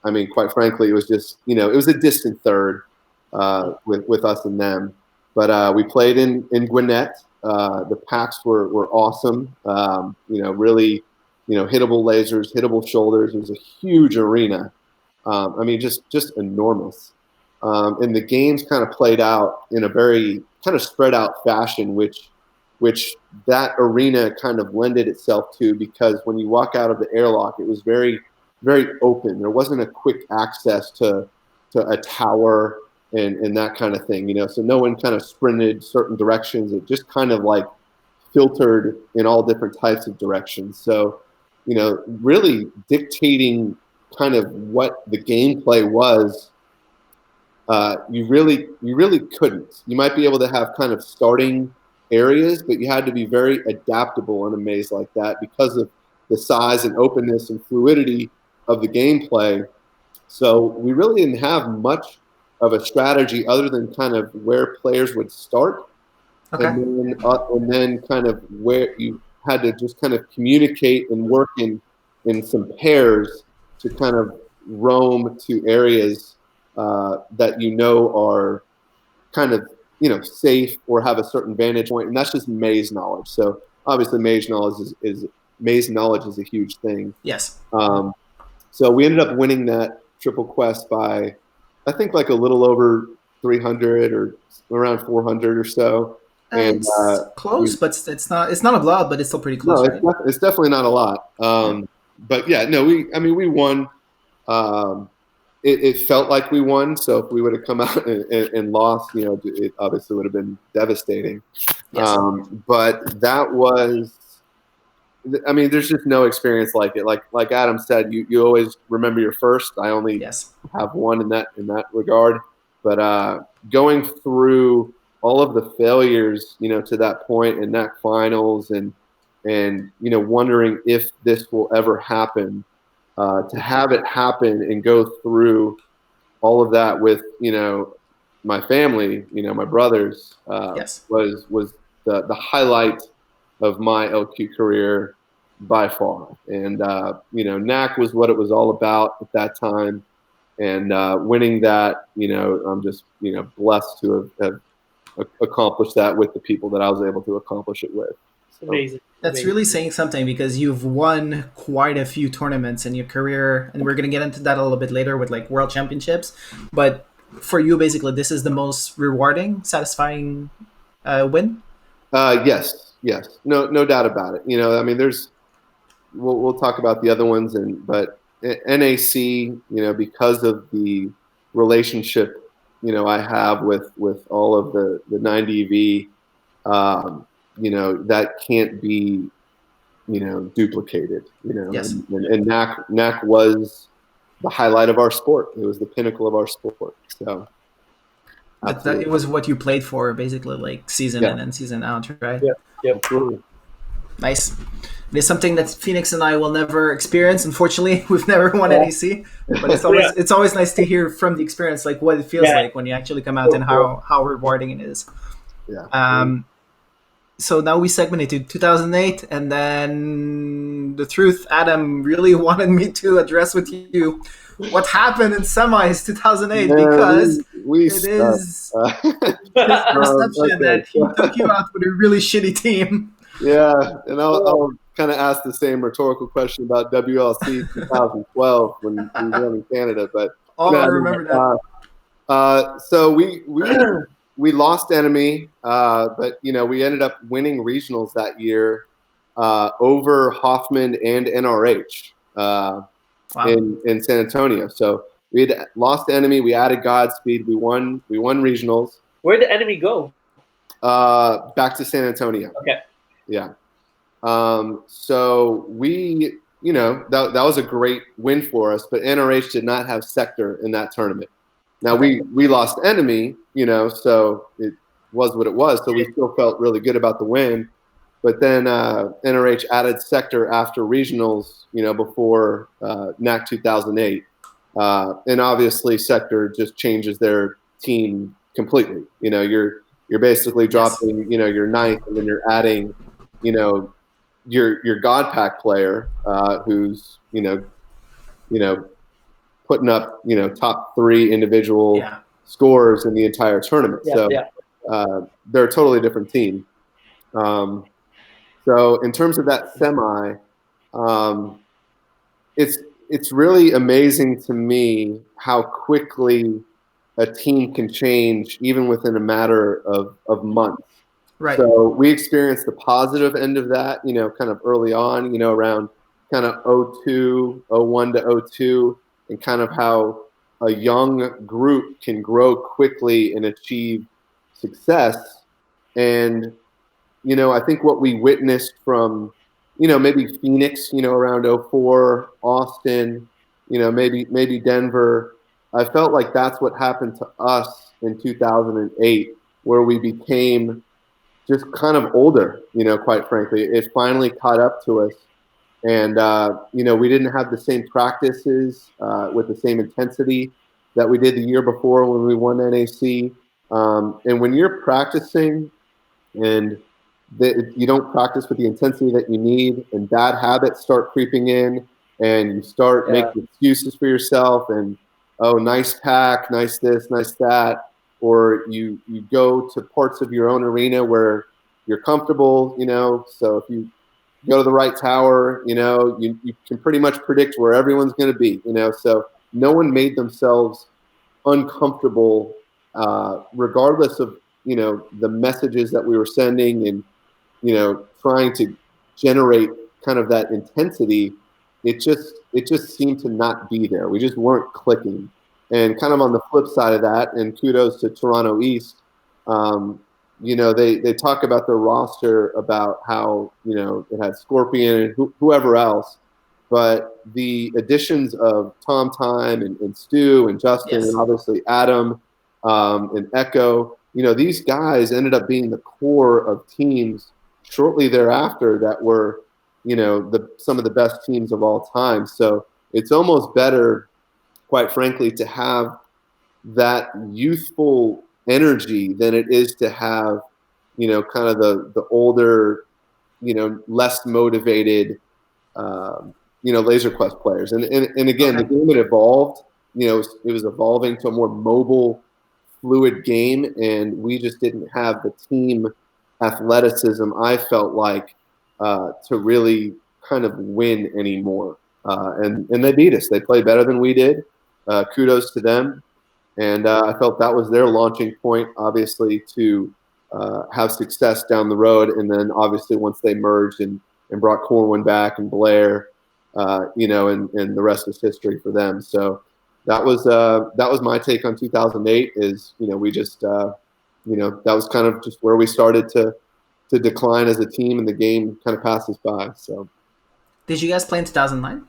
I mean, quite frankly, it was just, it was a distant third with us and them. But we played in Gwinnett. The packs were awesome. Really, hittable lasers, hittable shoulders. It was a huge arena. I mean, just enormous. And the games kind of played out in a very kind of spread out fashion, which that arena kind of lended itself to, because when you walk out of the airlock, it was very, very open. There wasn't a quick access to a tower and that kind of thing, so no one kind of sprinted certain directions. It just kind of like filtered in all different types of directions. So, really dictating kind of what the gameplay was, you really couldn't. You might be able to have kind of starting areas, but you had to be very adaptable in a maze like that because of the size and openness and fluidity of the gameplay. So we really didn't have much of a strategy other than kind of where players would start, and then kind of where you had to just kind of communicate and work in some pairs to kind of roam to areas that are kind of safe or have a certain vantage point, and that's just maze knowledge. So obviously, maze knowledge is a huge thing. Yes. So we ended up winning that triple quest by, I think, like a little over 300 or around 400 or so. And It's close, but it's not a blowout, but it's still pretty close. no, Right? it's definitely not a lot. But yeah, no, we won. It felt like we won. So if we would have come out and lost, it obviously would have been devastating. Yes. But that was, I mean, there's just no experience like it. Like Adam said, you always remember your first. I only Yes. have one in that regard. But going through all of the failures, to that point in NAC finals and wondering if this will ever happen, to have it happen and go through all of that with my family, my brothers, Yes. was the highlight of my LQ career by far. And NAC was what it was all about at that time. And winning that, I'm just blessed to have accomplished that with the people that I was able to accomplish it with. It's amazing. That's really saying something, because you've won quite a few tournaments in your career, and we're going to get into that a little bit later with like world championships. But for you, basically, this is the most rewarding, satisfying win? Yes. No doubt about it. I mean, we'll talk about the other ones, but NAC, because of the relationship, I have with all of the 9DV, that can't be, duplicated, Yes. and NAC was the highlight of our sport. It was the pinnacle of our sport. So It was what you played for, basically, like season in and season out, right? Yeah. Absolutely. Nice. It is something that Phoenix and I will never experience. Unfortunately, we've never won NAC, but it's always nice to hear from the experience, like what it feels like when you actually come out and how rewarding it is. Yeah. So now we segment it to 2008, and then the truth, Adam really wanted me to address with you what happened in semis 2008, because it is perception that he took you out with a really shitty team. Yeah, and I'll kind of ask the same rhetorical question about WLC 2012 when we won in Canada, but I remember that. So we lost enemy, but we ended up winning regionals that year over Hoffman and NRH in San Antonio. So we had lost enemy, we added Godspeed, we won regionals. Where'd the enemy go? Back to San Antonio. Okay. Yeah. So we, that was a great win for us, but NRH did not have sector in that tournament. Now we lost enemy, so it was what it was. So we still felt really good about the win, but then NRH added sector after regionals, before NAC 2008, and obviously sector just changes their team completely. You're basically dropping, your ninth, and then you're adding, your God Pack player, who's, putting up, top 3 individual scores in the entire tournament. They're a totally different team. So in terms of that semi, it's really amazing to me how quickly a team can change even within a matter of months. Right. So we experienced the positive end of that, kind of early on, around kind of 02, 01 to 02, and kind of how a young group can grow quickly and achieve success. And, I think what we witnessed from, maybe Phoenix, around 04, Austin, maybe Denver, I felt like that's what happened to us in 2008, where we became just kind of older, quite frankly. It finally caught up to us. And, we didn't have the same practices with the same intensity that we did the year before when we won NAC. And when you're practicing and you don't practice with the intensity that you need, and bad habits start creeping in, and you start making excuses for yourself, and, oh, nice pack, nice this, nice that, or you go to parts of your own arena where you're comfortable, so if you go to the right tower, you can pretty much predict where everyone's going to be, so no one made themselves uncomfortable, regardless of, the messages that we were sending and, trying to generate kind of that intensity, it just seemed to not be there. We just weren't clicking. And kind of on the flip side of that, and kudos to Toronto East, they talk about their roster about how, it had Scorpion and whoever else, but the additions of Tom Time and Stu and Justin and obviously Adam and Echo, these guys ended up being the core of teams shortly thereafter that were, some of the best teams of all time. So it's almost better, quite frankly, to have that youthful energy than it is to have, kind of the older, less motivated, Laser Quest players. And again, the game had evolved. It was evolving to a more mobile, fluid game, and we just didn't have the team athleticism, I felt like, to really kind of win anymore. And they beat us. They played better than we did. Kudos to them. And I felt that was their launching point, obviously, to have success down the road. And then obviously once they merged and brought Corwin back and Blair, and the rest is history for them. So that was my take on 2008 is, we just, that was kind of just where we started to decline as a team, and the game kind of passes by. So, did you guys play in 2009?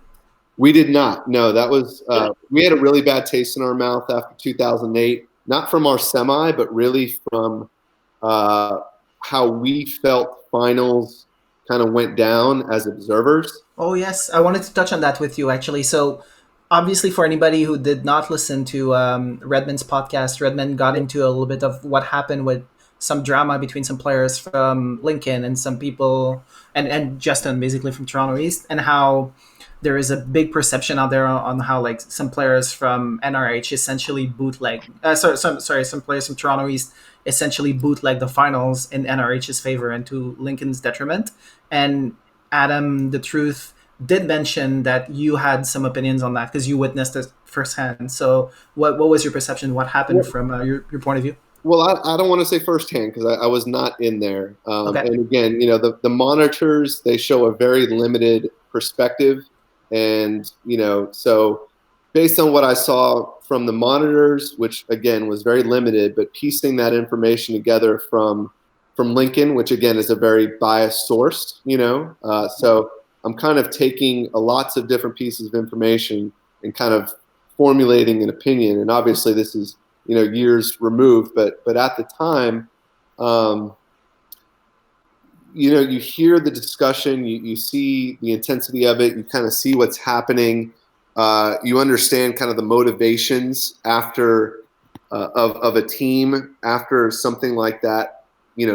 We did not. No, that was we had a really bad taste in our mouth after 2008. Not from our semi, but really from how we felt finals kind of went down as observers. Oh yes, I wanted to touch on that with you actually. So, obviously, for anybody who did not listen to Redmond's podcast, Redmond got into a little bit of what happened with some drama between some players from Lincoln and some people, and Justin, basically from Toronto East, and how there is a big perception out there on how like some players from NRH essentially bootleg. Some players from Toronto East essentially bootleg the finals in NRH's favor and to Lincoln's detriment. And Adam, the truth, did mention that you had some opinions on that because you witnessed it firsthand. So what was your perception? What happened from your point of view? Well, I don't want to say firsthand because I was not in there. Okay. And again, the monitors, they show a very limited perspective. And, so based on what I saw from the monitors, which again was very limited, but piecing that information together from Lincoln, which again is a very biased source, so I'm kind of taking lots of different pieces of information and kind of formulating an opinion. And obviously this is, years removed, but at the time, you hear the discussion, you see the intensity of it, you kind of see what's happening. You understand kind of the motivations after of a team after something like that,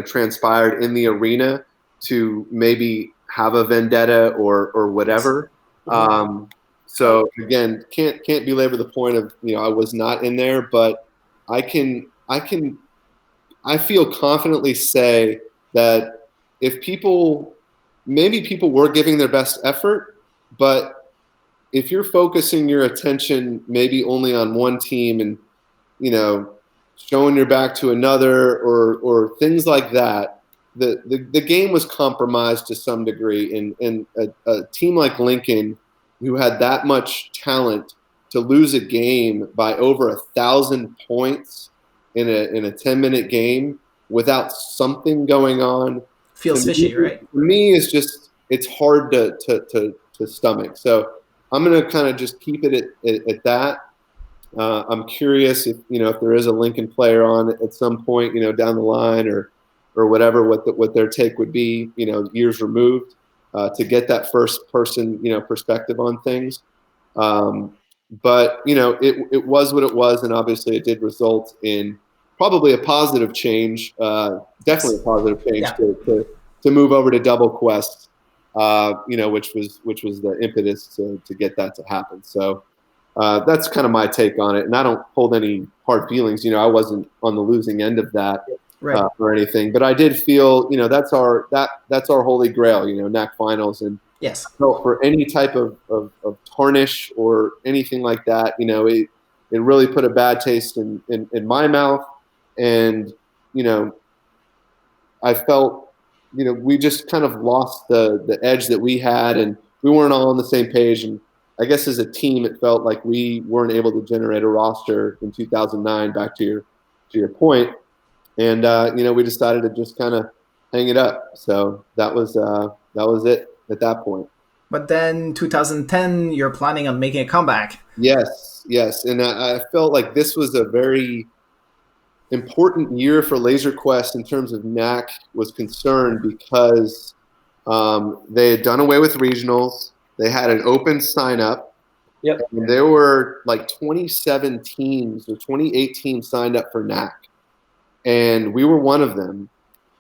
transpired in the arena to maybe have a vendetta or whatever. So again, can't belabor the point of, I was not in there, but I feel confidently say that if maybe people were giving their best effort, but if you're focusing your attention maybe only on one team and, showing your back to another or things like that, the game was compromised to some degree. And a team like Lincoln, who had that much talent, to lose a game by over 1,000 points in a 10-minute game without something going on feels fishy, right? For me, it's hard to stomach. So I'm going to kind of just keep it at that. I'm curious if there is a Lincoln player on at some point, down the line or whatever, what their take would be, years removed, to get that first person, perspective on things. But it was what it was, and obviously it did result in probably a positive change, definitely a positive change to move over to Double Quest, which was the impetus to get that to happen. So that's kind of my take on it, and I don't hold any hard feelings. I wasn't on the losing end of that or anything, but I did feel that's our holy grail, NAC finals, and yes, so for any type of tarnish or anything like that, it really put a bad taste in my mouth. And I felt, we just kind of lost the edge that we had, and we weren't all on the same page. And I guess as a team, it felt like we weren't able to generate a roster in 2009. Back to your point, and we decided to just kind of hang it up. So that was it at that point. But then 2010, you're planning on making a comeback. Yes, and I felt like this was a very important year for Laser Quest in terms of NAC was concerned, because they had done away with regionals. They had an open sign up. Yep. And there were like 27 teams or 28 teams signed up for NAC. And we were one of them.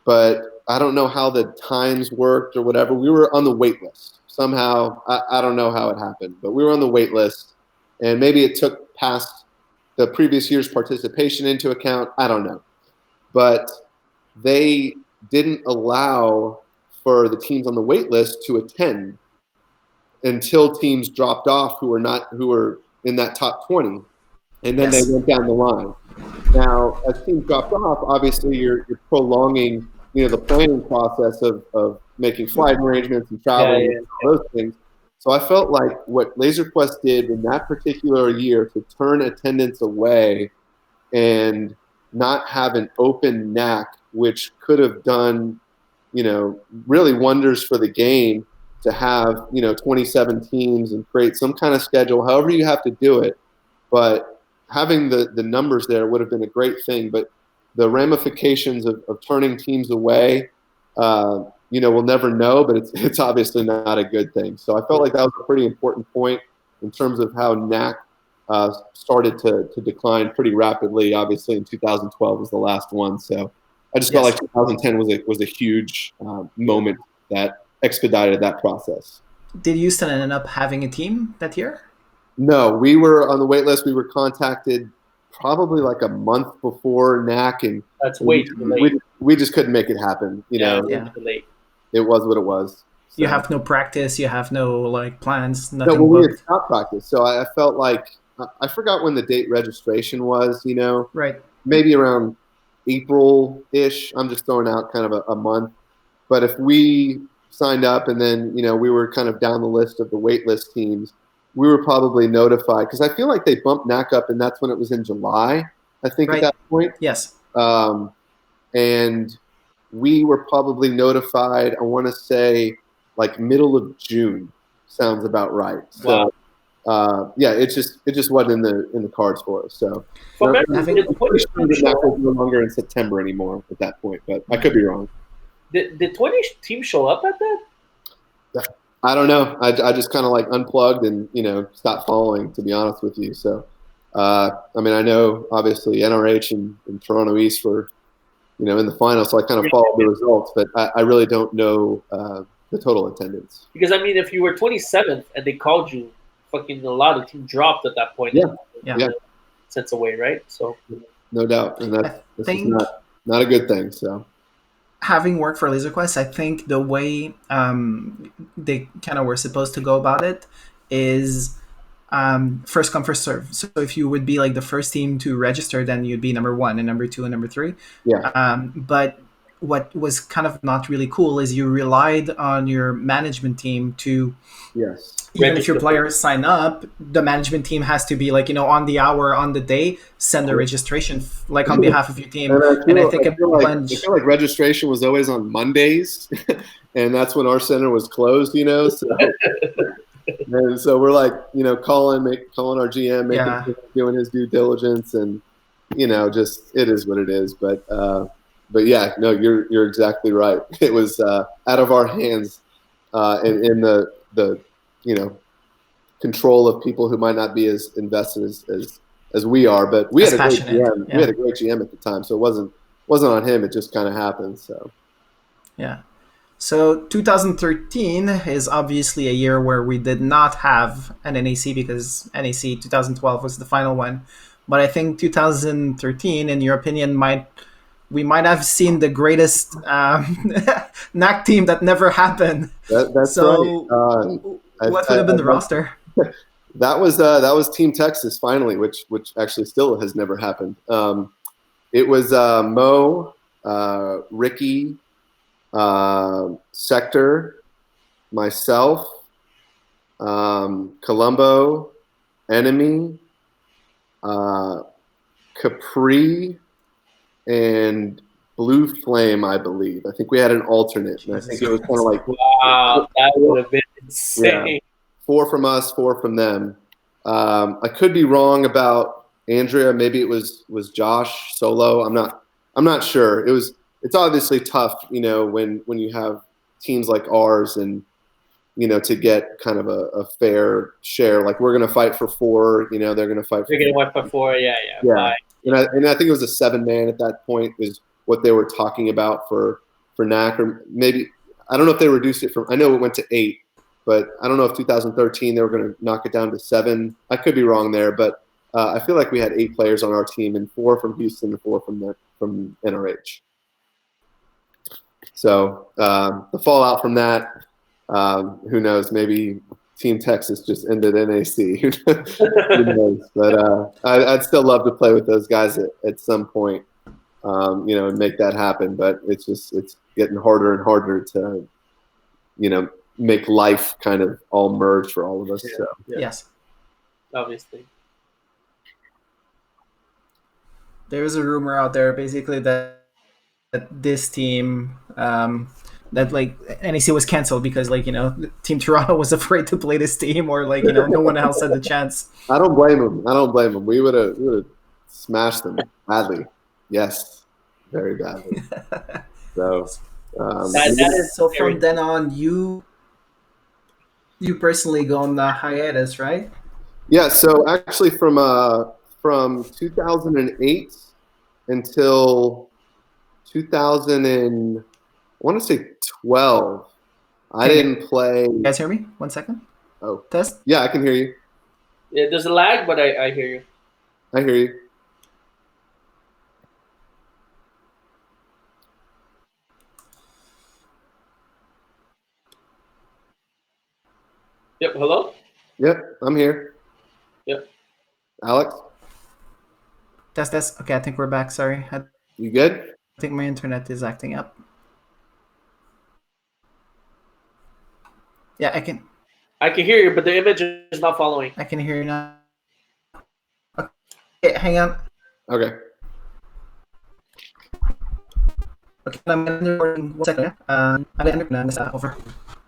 But I don't know how the times worked or whatever. We were on the wait list. Somehow, I don't know how it happened, but we were on the wait list. And maybe it took past the previous year's participation into account. I don't know. But they didn't allow for the teams on the wait list to attend until teams dropped off who were in that top 20. And then Yes. they went down the line. Now, as teams dropped off, obviously you're prolonging, the planning process of making flight arrangements and traveling and all those things. So I felt like what Laser Quest did in that particular year to turn attendance away and not have an open NAC, which could have done, really wonders for the game, to have, 27 teams and create some kind of schedule, however you have to do it. But having the numbers there would have been a great thing. But the ramifications of turning teams away, we'll never know, but it's obviously not a good thing. So I felt like that was a pretty important point in terms of how NAC started to decline pretty rapidly. Obviously, in 2012 was the last one. So I just felt like 2010 was a huge moment that expedited that process. Did Houston end up having a team that year? No, we were on the wait list. We were contacted probably like a month before NAC, and that's way too late. We just couldn't make it happen. Too late. It was what it was. So. You have no practice. You have no plans. No, Nothing. We had stopped practice, so I felt like I forgot when the date registration was. Right. Maybe around April-ish. I'm just throwing out kind of a month. But if we signed up and then we were kind of down the list of the wait list teams, we were probably notified, because I feel like they bumped NAC up, and that's when it was in July, I think, right. At that point. Yes. And we were probably notified, I want to say, like middle of June. Sounds about right. Wow. So, it just wasn't in the cards for us. So, NAC was no longer in September anymore at that point, but I could be wrong. Did 20 teams show up at that? I don't know. I just kind of unplugged and stopped following, to be honest with you. So, I know obviously NRH and Toronto East were, in the final, so I kind of followed the results, but I really don't know the total attendance. Because if you were 27th and they called you, fucking a lot of teams dropped at that point. Yeah. Sense away, right? So no doubt, and this is not a good thing. So. Having worked for Laser Quest, I think the way they kind of were supposed to go about it is first come, first serve. So if you would be the first team to register, then you'd be number 1 and number 2 and number 3. Yeah. But what was kind of not really cool is you relied on your management team to, even if your players sign up, the management team has to be on the hour, on the day, send a registration on behalf of your team. And I feel like registration was always on Mondays, and that's when our center was closed. So. And so we're calling our GM, doing his due diligence, and just it is what it is. But yeah, no, you're exactly right. It was out of our hands, in the control of people who might not be as invested as we are. But we had a great GM. Yeah. We had a great GM at the time, so it wasn't on him. It just kind of happened. So yeah. So 2013 is obviously a year where we did not have an NAC, because NAC 2012 was the final one. But I think 2013, in your opinion, we might have seen the greatest NAC team that never happened. That's right. What would have been the roster? That was Team Texas finally, which actually still has never happened. It was Mo, Ricky, Sector, myself, Colombo, Enemy, Capri, and Blue Flame, I believe. I think we had an alternate, and I think it was kind of like wow, that would have been insane. Yeah. 4 from us, 4 from them. I could be wrong about Andrea. Maybe it was Josh solo. I'm not sure. It's obviously tough, when you have teams like ours, and to get kind of a fair share. Like, we're going to fight for 4. They're going to fight. They're going to fight for 4. Yeah. Five. And I think it was a 7-man at that point is what they were talking about for NAC, or maybe I don't know if they reduced it from. I know it went to 8. But I don't know if 2013 they were going to knock it down to 7. I could be wrong there, but I feel like we had 8 players on our team, and 4 from Houston and 4 from NRH. So the fallout from that, who knows? Maybe Team Texas just ended NAC. Who knows? But I'd still love to play with those guys at some point, and make that happen. But it's getting harder and harder to, make life kind of all merge for all of us. Yeah. So. Yeah. Yes. Obviously. There's a rumor out there basically that this team, that like NEC was canceled because Team Toronto was afraid to play this team, or no one else had the chance. I don't blame them. We would have smashed them badly. Yes, very badly. So. So from then on, you personally go on the hiatus, right? Yeah. So actually, from 2008 until 2012, I didn't play. You guys hear me? 1 second. Oh, test. Yeah, I can hear you. Yeah, there's a lag, but I hear you. I hear you. Yep. Hello. Yep, I'm here. Yep. Alex, Test. Okay, I think we're back. Sorry, I you good? think my internet is acting up. Yeah, I can hear you, but the image is not following. I can hear you now. Okay, hang on. Okay. Okay, I'm recording. 1 second. I'm over.